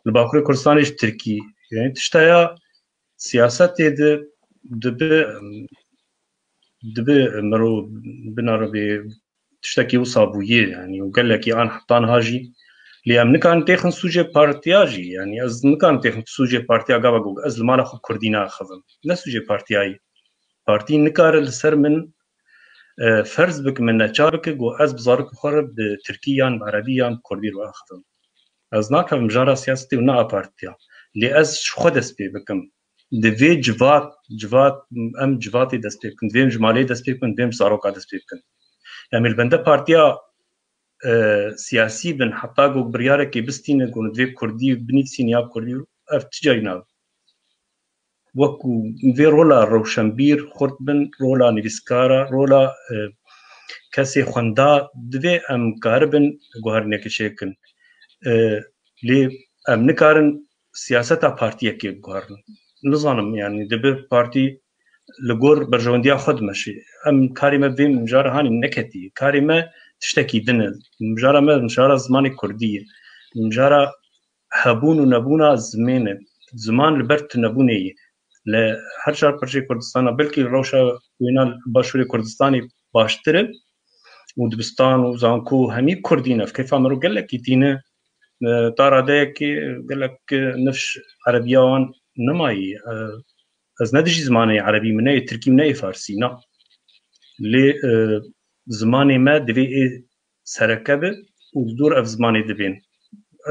Li Bakurê Kurdistanê ji Tirkî yani tiştaya siyasetê de dibe mirov binaribê tiştekî wisa bûye yani û gelekî an heta jî lê em nikarin têxin sûcê partiya jî yani ez nikarim têxin sûcê partiya gava got ez li mala xwe Kurdî naxivim ne sûcê partiyayê partî nikare li ser min ferz bike min neçar bike got ez bi zarokê xwe re bi Tirkî yan bi erebî yan bi Kurdî re axivim ez nakevim jara siyasetê û ne a partiya lê ez ji xwe dest pê bikim di vê civat em civatê dest pê bikin divêm ji malê dest pê bikin divêm ji zaroka dest pê bikin yani li bende partiya siyasî bin heta got biryarekê bistîne got divê Kurdî binivîsîne ya Kurdî ev ti carî nabe wekû vê rola rewşenbîr xurt bin rola nivîskara rola kesê xwenda divê em karibin guherînekê çêkin lê em nikarin siyaseta partiyekê biguherin nizanim yani dibe partî li gor berjewendiya xwe dimeşe em karê me vê mijara hanî neketî karê me tiştekî din e mijara me mijara zimanê Kurdî ye mijara hebûn û nebûna zimên e ziman li ber tunebûnê ye li her çar parçeyê Kurdistana belkî rewşa wêna Başûrê Kurdistanê baştir e و دبستان و زانكو همي كردينه في كيف عمرو قال لك يتينا طارا داك قال لك نفش عربيان نماي از ندجي زماني عربي مني تركي مني فارسي نا لي زماني ما دبي سركبه ودور اف زماني دبين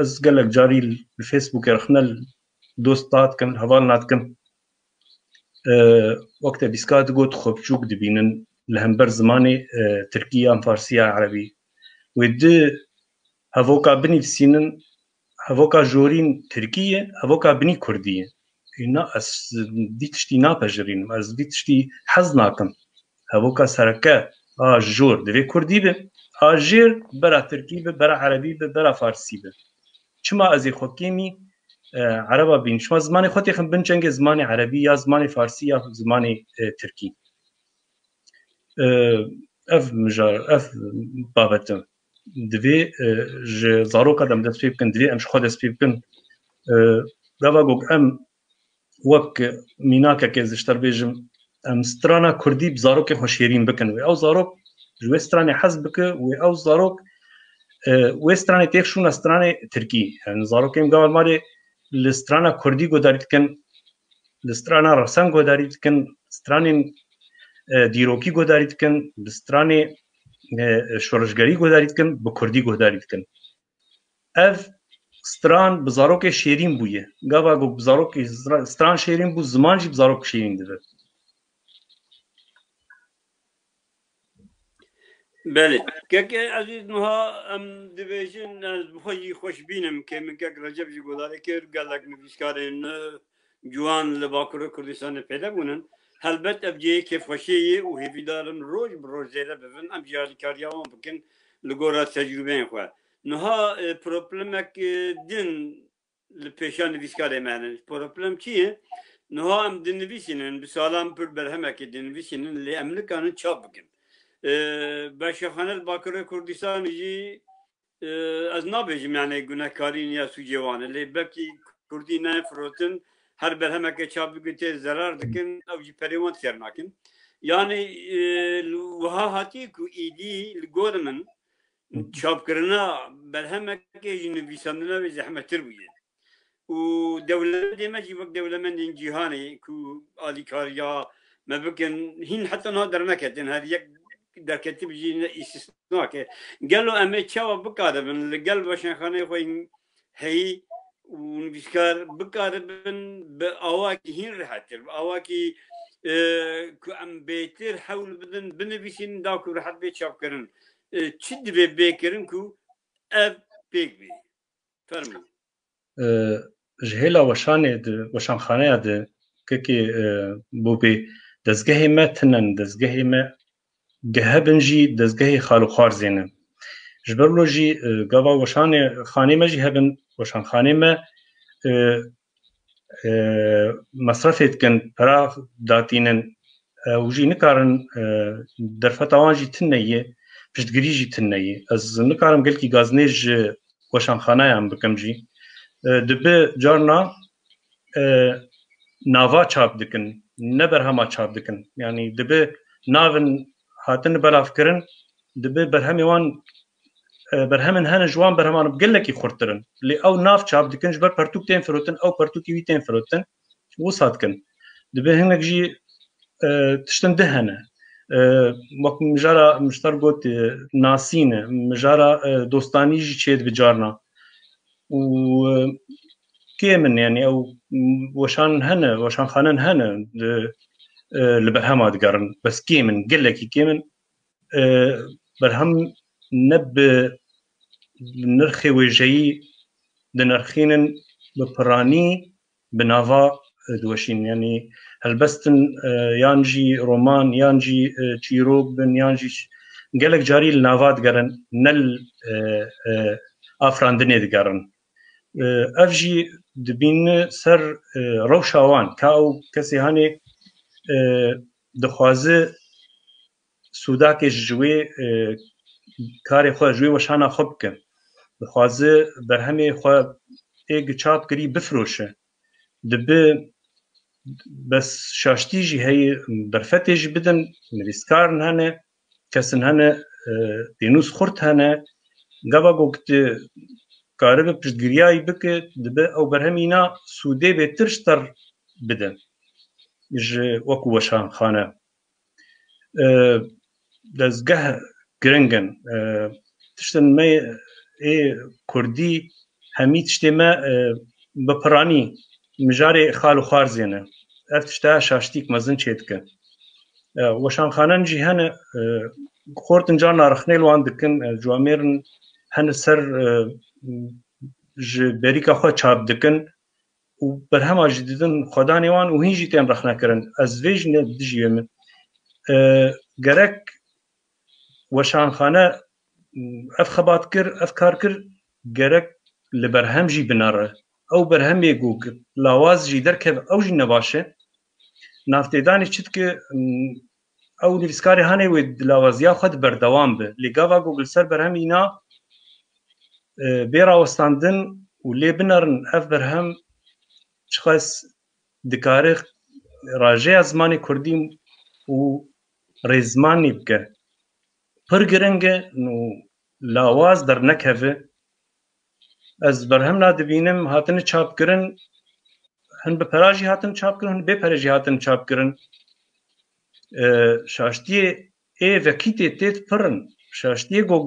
از قال لك جاري الفيسبوك رخنا دوستات كم هفالنات كم وقت بيسكات قلت خبشوك دبينن لهمبر زماني تركيا ام فارسية عربي ود هفوكا بني بسينن هفوكا جورين تركية هفوكا بني كردية هنا اس دي تشتي نابجرين از دي تشتي حزناكم هفوكا سركا جور دبي كردي به جير برا تركي به برا عربي به برا فارسي به چما ازي خوكيمي عربا بين شما زماني خوتي خم بنچنگ زماني عربي يا زماني فارسي يا زماني تركي اف مجار اف بابتم دوی ج زارو قدم دست پی بکن دوی امش خود دست پی بکن دوا گوگ ام وک میناکه که زشتر بیجم ام سترانا کردی بزارو که خوشیرین بکن و او زارو جو سترانی حزب بک و او زارو و سترانی تیخشون سترانی ترکی یعنی زارو که مقابل ماری لسترانا کردی گوداریت کن لسترانا رسان گوداریت کن سترانی دیروکی گوداریت کن لسترانی شورشگری گوداریت کن به کردی گوداریت کن اف ستران بزاروک شیرین بویه گاوا گو بزاروک ستران شیرین بو زمان جی بزاروک شیرین دیده بله که عزیز نها ام دیویژن بخوی خوش بینم که مگه رجب جی گوداری که گلک نویسکارین جوان لباکر کردستان پیدا بونن هلبت ابجی که خوشی و هیویدارن روز بروز زیده ببین ام جاری کاریام بکن لگورا تجربه خواه نها پروبلمک دین لپیشان نویسکاری معنی پروبلم چیه؟ نها ام دین نویسینن بسالام پر برهمک دین نویسینن لی امریکانın çap بکن باشخانه باکر کردستان جی از نابجم yani günahkarın ya sucevanı لی belki کردی نه فروتن her berhemeke çap büküte zarar dikin avcı perivan sernakin yani vaha hati ku idi gormen çap kırına berhemeke yine visanına ve zahmettir bu ye و دولة ديماجي وقت دولة من جهاني كو أليكاريا ما بكن هين حتى نهدر نكتن هذه يك در كتب جينا استثناء قالوا أما تشاو بكارة من قال باشن خانة خوين هي ونبيسكار بكارة من بأواكي هين رحتر بأواكي كو أم بيتر حول بدن بنبيسين داكو رحت بيت شاف كرن تشد بيكرن كو أب بيك بي فرمو جهلا وشان خانه ده که بوبی دزگه ما تنن دزگه ما جهبنجي دزگه خالو خار زینه جبرلوجي گاوا وشان خانه ما جي هبن وشان خانه ما مصرفت کن پرا داتینن وجي نکارن درفتوان جي تنیه پشتگری جي تنیه از نکارم گل کی گازنیج وشان خانه هم بکم جي دبه جارنا ناوا چاپ دکن نبر هما چاپ دکن يعني دبه ناون هاتن بلاف کرن دبه برهمی وان برهمن هن جوان برهمان بقلکی خورترن لی او ناف چاپ دکن جبر پرتوک تین فروتن او پرتوکی وی تین فروتن وسات کن دبه هنگ جی تشتن دهنه وقت مجارا مشتر گوت ناسینه مجارا دوستانی جی چید بجارنا و كيمن يعني او وشان هنا وشان خانن هنا لبرهما دقرن بس كيمن قال لك كيمن برهم نب نرخي وجهي دنرخين ببراني بنافا دوشين يعني هلبستن يانجي رومان يانجي تشيروب بن يانجي قال لك جاري النافا دقرن نل افراندني دقرن افجي دبين سر روشاوان كاو كسي هاني دخوازه سوداك جوي كاري خو جوي وشانا خبك دخوازه برهمي خو ايج چاپ كري بفروشه دب بس شاشتي جي هي برفتي جي بدن نريسكارن هنا كسن هنا دینوس خورد هەنە گەڤا گۆکت کارە بە پشتگیریایی بکە دەبێ ئەو بەرهەمینا سوودێ بێتر شتەر بدەن ji wekû weşanxane dezgeh giring in tiştên me ê Kurdî hemî tiştê me bi piranî mijarê xal û xwarzê ne ev tişteya şaştîk mezin çê dike weşanxanen jî hene xortin carna rixnê li wan dikin ciwamêrin hene ser ji berîka xwe çap dikin û berhema jî didin xwedanê wan û hîn jî tên rexnekirin ez vê jî nedijî min gerek weşanxane ev xebatkir ev karkir gerek li berhem jî binare ew berhemê got lawaz jî derkeve ew jî ne baş e navtêdanê çi dike ew nivîskarê hene wê lawaziya xwe di berdewam bi lê gava got li ser berhemîna bê rawestandin û lê binerin ev berhem çiqas dikare rajêya zimanê Kurdî û rêzmanî bike pir giring e û lawaz dernekeve ez berhemna dibînim hatine çapkirin hin bi pera jî hatin çapkirin hin bê perê jî hatin çapkirin şaştiyê ê vekîtê tê pirin şaştiyê got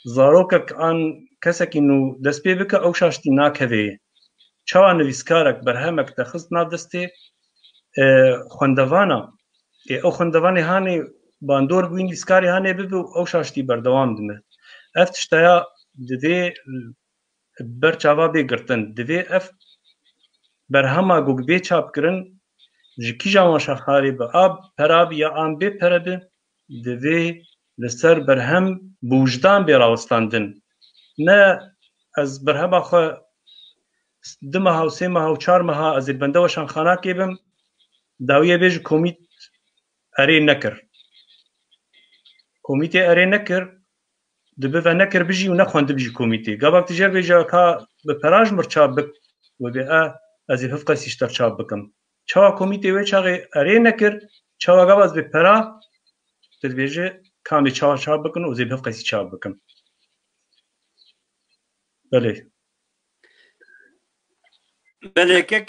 zarokek an kesekî nû dest pê bike ew şaştî nakeve çawa nivîskarek berhemek te xist nav destê xwendevana ew xwendevanê hanê bandor bûî nivîskarê hanê bibe û ew şaştî berdewam dime ev tişteya divê ber çava bê girtin divê ev berhema got bê çapkirin ji kîjan weşanxanê bi a pera bî ya an bê pere bi divê li ser berhem bi wijdan bê rawestandin ne ez berhema xwe di meha û sê meha û çar meha ez ê bende weşanxanakê bim dawiyê bê ji komît erê nekir komîtê erê nekir dibe ve nekir bijî û nexwendib jî komîtê gavak tijêr bêje ka bi pera ji mir çap bik we bê ez ê hiv qesî ji te çap bikim çawa komîtê wê çaxê erê nekir çawa gav ez bê pera dibêje kamê çawa çap bikin û ez ê hiv qesî çap bikim belê belekek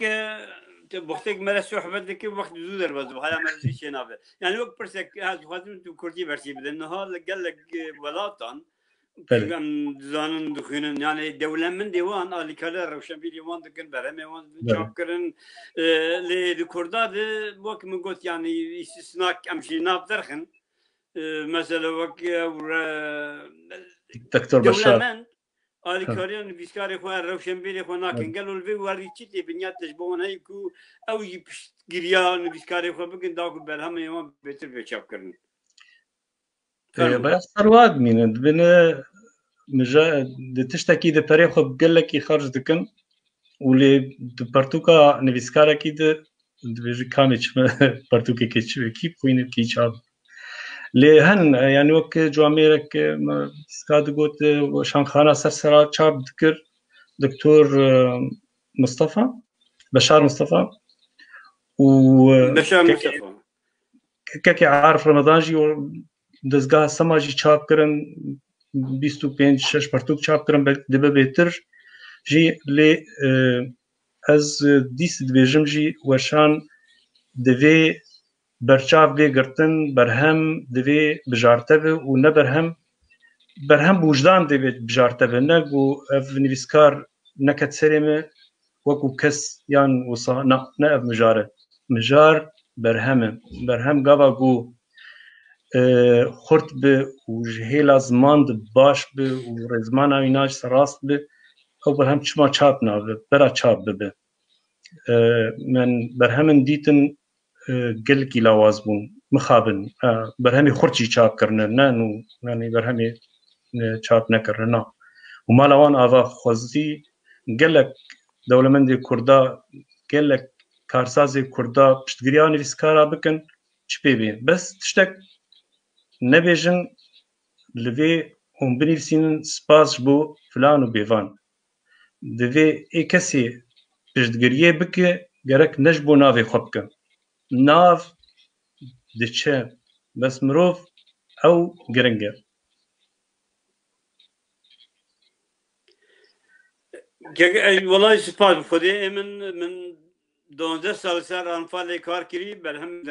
وقتك مرة صحبت لك وقت زودر بس بحالا مرة شيء نابه يعني وقت برسك هذا خاطر تو كردي برسي بدن هذا قال لك ولاتان زانن دخونن يعني دولة من ديوان آلی کلر روشن بی دیوان دکن برهم ایوان چاپ کرن لکردا ده وقت من گفت يعني استثناء امشي ناب درخن مثلا وقت دكتور بشار آلی کاریان بیشتری خواه روشن بی خواه نکن گلو الوی واری چی تی بنیاد تجربه هایی کو اوی گریان بیشتری خواه بکن داغ برهم ایوان بهتر بچاپ کرن بس سرواد مين بنا مجا تشتكي ده بري خو بقلكي خرج دكن ولي برتوكا نفيسكارا كي ده بيجي كاميش برتوكي كي بوين كي شاب لي هن يعني وك جواميرك سكاد قلت شانخانا سرسرا شاب ذكر دكتور مصطفى بشار مصطفى و بشار مصطفى كي عارف رمضان جي دزگاه سماجی چاپ کرن 25-6 پرتوک چاپ کرن دبه بهتر جی لی از دیست دبیجم جی وشان دوی برچاف بی گرتن برهم دوی بجارته و نه برهم بوجدان دوی بجارته و نه گو اف نویسکار نکت سریمه وکو کس یان وصا نه اف مجار برهم گاوا گو خورد به و جهیل زمان باش به و رزمان ایناش راست به او برهم چما چاپ ناوه برا چاپ به من برهم دیتن گلکی لاواز بون مخابن برهمی خورچی چاپ کرنه نه نو یعنی برهمی چاپ نکرنه نه و مالوان آوا خوزی گلک دولمند کردا گلک کارساز کردا پشتگیریان نویسکارا بکن چی ببین بس تشتک نبیجن لوی اون بنویسین سپاس بو فلان و بیوان دوی ای کسی پشتگیریه بکه گرک نش بو ناوی خوب کن ناو دچه بس مروف أو جرنجر والله سپاس خودی من 12 سال سر انفال کار کردی برهم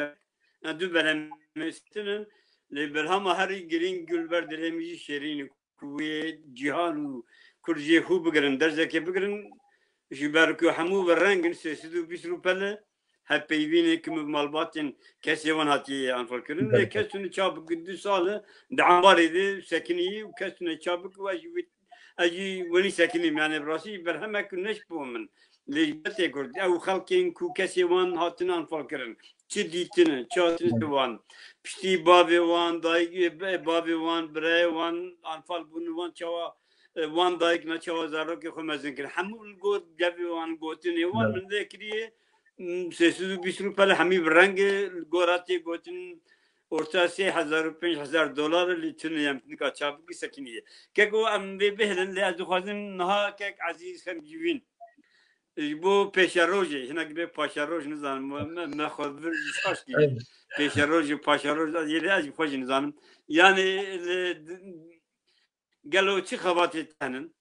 دو برهم استنن برهم هری گرین گل بر درهمیجی شیرین کوی جهان و کرجی خوب بگرن درجه که بگرن جبرکو همو برنگن سیدو بیس رو پله هپ پیوینه که مالباتن کسی وان هاتی انفال کردن لی کسونه چاب دو ساله دعواری ده سکنی و کسونه چاب کو اجي وني ساكنين يعني براسي برهما كناش بومن اللي بتي كرد او خلقين كو كاسي وان هاتنا نفكرن تشديتنا تشاتن وان بشتي بابي وان دايك بابي وان براي وان انفال بون وان تشوا وان دايك نا تشوا زاروك خو مزنكر حمو الجود جابي وان جوتني وان من ذكري سيسو بيسرو بلا حمي برنگ الجوراتي جوتن orta $3,000-5,000 li tune yem nika çabuk sakiniye. Kek o em ve behlin li az duxazin naha kek aziz hem jivin. Bu peşeroje, hina gibi paşeroj nizanım. Me xwazir şaş gibi. Peşeroje, paşeroj yeri az xoş nizanım. Yani gelo çi xabat etanin.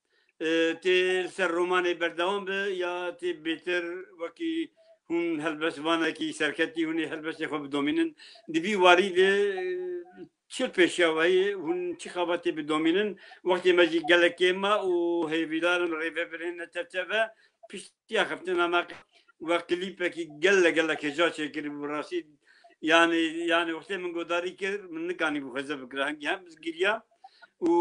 Te ser romanê berdewam be ya te beter wekî hûn helbestvanekî serketî hûnê helbestê xwe bidomînin dibî warî de çil pêşawayê hûn çi xebatê bidomînin wextê me jî gelekê me û hêvîdarim rêveberên netevteve piştiya xeftina me ve klîpekî gelek heja çêkir bi rastî yani wextê min godarî kir min nikanî bû xeze bikire hengî hem giriya û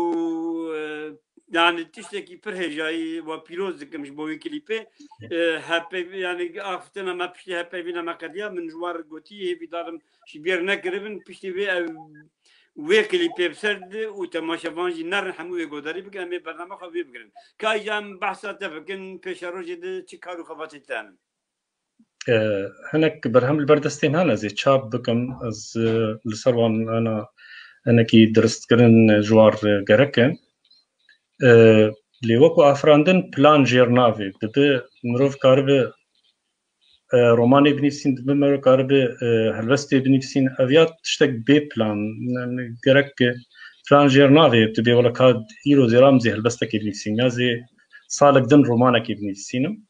yani tiştekî pir hêjayî ve pîroz dikimş bo wî klîpê hepê yani aftina me piştî hepevîna me qediya min ji war gotî hêvî darim ji bêr nekiribin piştî vê ev wê klîpê bi ser di û temaşevan jî nerin hemû wê godarî bikin em ê bername xwe vê bigirin. Ka jî em behsa te bikin pêşerojê de çi kar û xebatê te henin? هناك برهم البردستين هنا زي تشاب بكم از لسروان أنا كي درست كرن جوار جركن اللي وكو أفراندن بلان جيرنافي دبي مروف كاربي روماني بنفسين دبي مروف كاربي هلوستي بنفسين أفيات تشتك بي بلان جرك بلان جيرنافي دبي ولا كاد إيرو زي رامزي هلوستك بنفسين زي صالك دن رومانك بنفسينم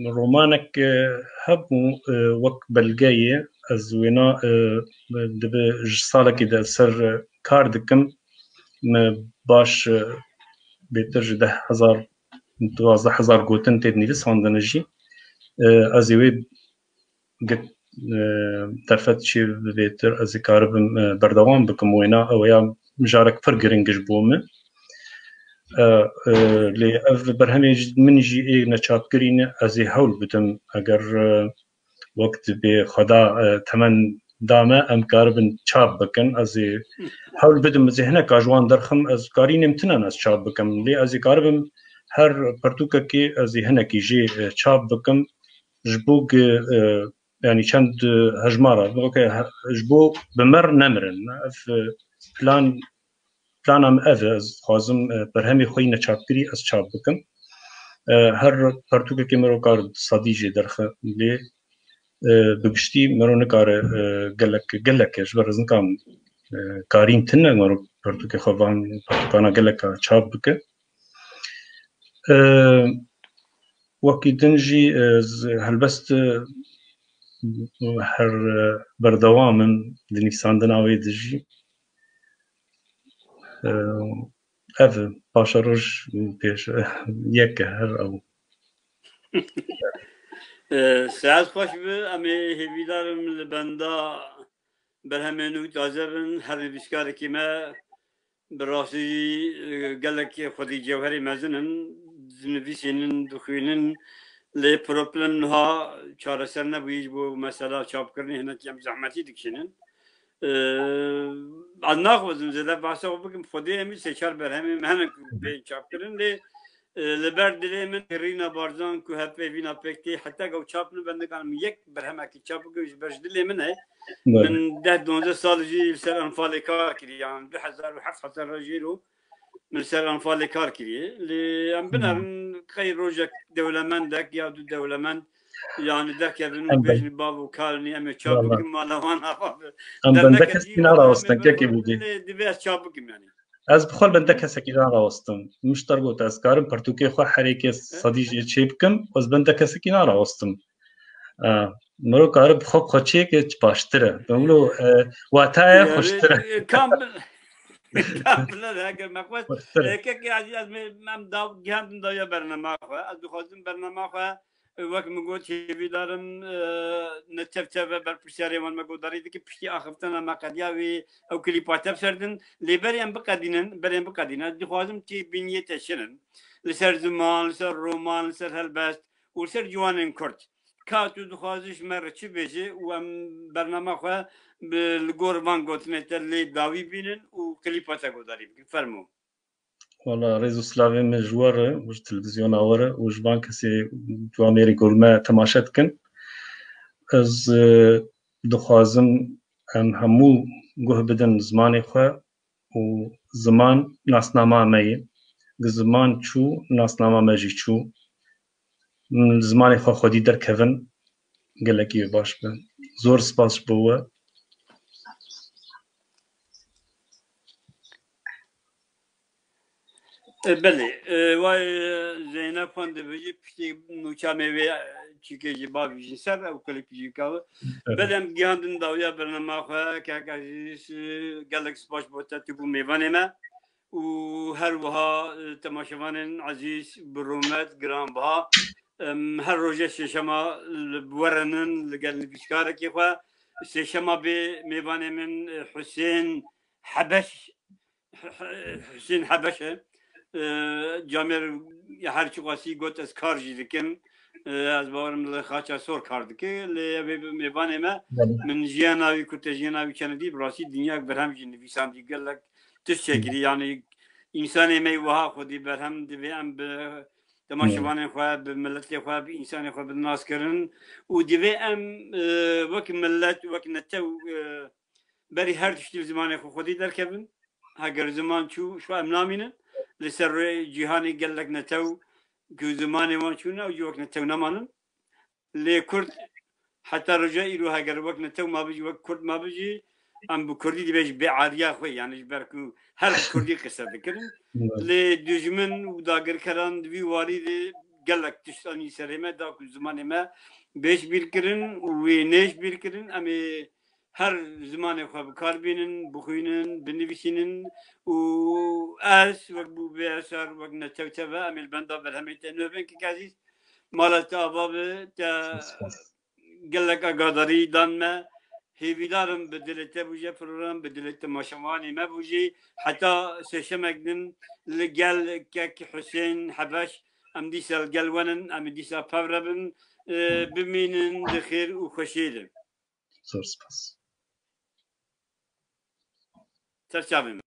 رومانك هبو وك بلغاية أزوينا دبي جسالك إذا سر كاردكم باش بيتر 10,000 قوتن تدني لساندنجي أزيوي قد ترفت شي بيتر أزي كاربم بردوان بكم وينا أو يا مجارك فرقرنجش بومه لي اف برهمي من جي اي نشاط كرين ازي هول بتم اگر وقت بي خدا تمن دامه ام كاربن چاب بكن ازي هول بدم زي هنا كاجوان درخم از كارين امتنان از چاب بكم لي ازي كاربم هر پرتوكا كي ازي هنا كي جي چاب بكم جبوك يعني چند هجمارة جبو بمر نمرن اف پلانم اوه از خوازم برهمی خوی نچاپگیری از چاپ بکم هر پرتوکه که مرو کار صدیجی درخه لی بگشتی مرو نکاره گلکش برزن کام کارین تنه مرو پرتوکه خوان پرتوکانا گلکا چاپ بکه وکی دنجی هلبست هر بردوامن دنیساندن آوی دجی ev paşaroj pêş yek her ew Seaz xweş bi em ê hêvîdarim li benda berhemên nû taze bin herî bîşkarekî me bi rastî gelekî xwedî cewherî mezin in dinivîsînin dixwînin lê problem niha çareser nebûyî ji bo mesela çapkirinê hinekî em zehmetî dikişînin az naxwazim zêde behsa xwe bikim xwedê em ê sêçar berhemê me hene ku pê çapkirin lê li ber dilê min Rîna Barzan ku hevpêvîna pêktê heta ew çap nibin dikarim yek berhemekî çap bikim ji ber ji dilê min e min 10-12 sal jî li ser enfalê kar kiriye yani 2007 jî ro min li ser enfalê kar kiriye lê em binerin qey rojek dewlemendek ya du dewlemend yani derkevin u bejni bav u karni em çabuk malavan hava ام بنده derneke کسی di نراستن me که کی بودی le divers çabuk yani از بخور بنده کسی که نراستم مشتر گوت از کارم پرتوکی خو حریک صدیج چی بکم از بنده کسی که نراستم مرو کار بخو خوچی که پاشتره بملو واتای خوشتره yani kamla eger mekwas خوشتره kek yani az mem dav gihandım da ya bernama xwe az dixwazim bernama xwe wek min got çêvîdarim ne çevçeve berpirsiyarê wan me godarî dike piştî axiftina me qediya wê ew klîpa tev serdin lê berên biqedînin berên biqedîne dixwazim çê bîniyê te şirin li ser ziman li ser roman li ser helbest û li ser ciwanên Kurd ka tu dixwazî ji me re çi bêjî û em bernama xwe li gor van gotinê te lê dawî bînin û klîpa te godarî bikin fermo والله ريزو سلاوي من جوار وج تلفزيون اورا وج بان كسي جو امريكا كل ما تماشات كن از دخوازم ام همو گوه بدن زماني خو و زمان ناسنامه مي زمان چو ناسنامه مجي چو من زماني خو خودي در كفن قالك باش بن زور سپاس بوه بله وای زینب خان دبیجی پشتی نوچامه و چیکه باویجین سر او کلیپی کاو بله ام گیاندن داویا برنامه خواه که عزیز گلک سپاس بوده تو بو میوانه ما و هر وها تماشاوان عزیز برومت گرام بها هر روزه شما بورنن لگل نویسکاره که خواه شما به میوانه من حسین حبشه جامر هر چی قاسی گوت از کار جیدکن از باورم خاچا سور کار دکه لی میبانه ما من جیاناوی کت جیاناوی کندی براسی دنیا برهم جی نویسان دیگر لک تشکری یعنی انسان می وها خودی برهم دوی ام به تماشاوان خواه به ملت خواه به انسان خواه به ناس کرن و دوی ام وک ملت وک نتو بری هر تشتی زمان خودی در کبن اگر زمان شو ام نامینن لسر جهانی قالك نتو كو زماني وان شونا وجوك نتو نمانن لي كرد حتى رجاء إلو هاجر وقت نتو ما بيجي وقت كرد ما بيجي أم بكردي دي بيج بعاريا خوي يعني جبركو هر بكردي قصة ذكرن لي دجمن وداگر كران دوي واري دي قالك تشتاني سريمة داكو زماني ما بيش بيركرن ونيش بيركرن أمي her zamanı kar binin, bukhinin, binivişinin u az ve bu beşer ve ne çevçeve amel benda berhemete nöben ki kaziz malata ababı ta gelek agadari danma hevidarım bedelete buje program bedelete maşamani me buje hatta seçemekdin gel kek Hüseyin Habaş am disal gelwanin am disal pavrabın biminin de khair u khoşeyle زور سپاس ترجمه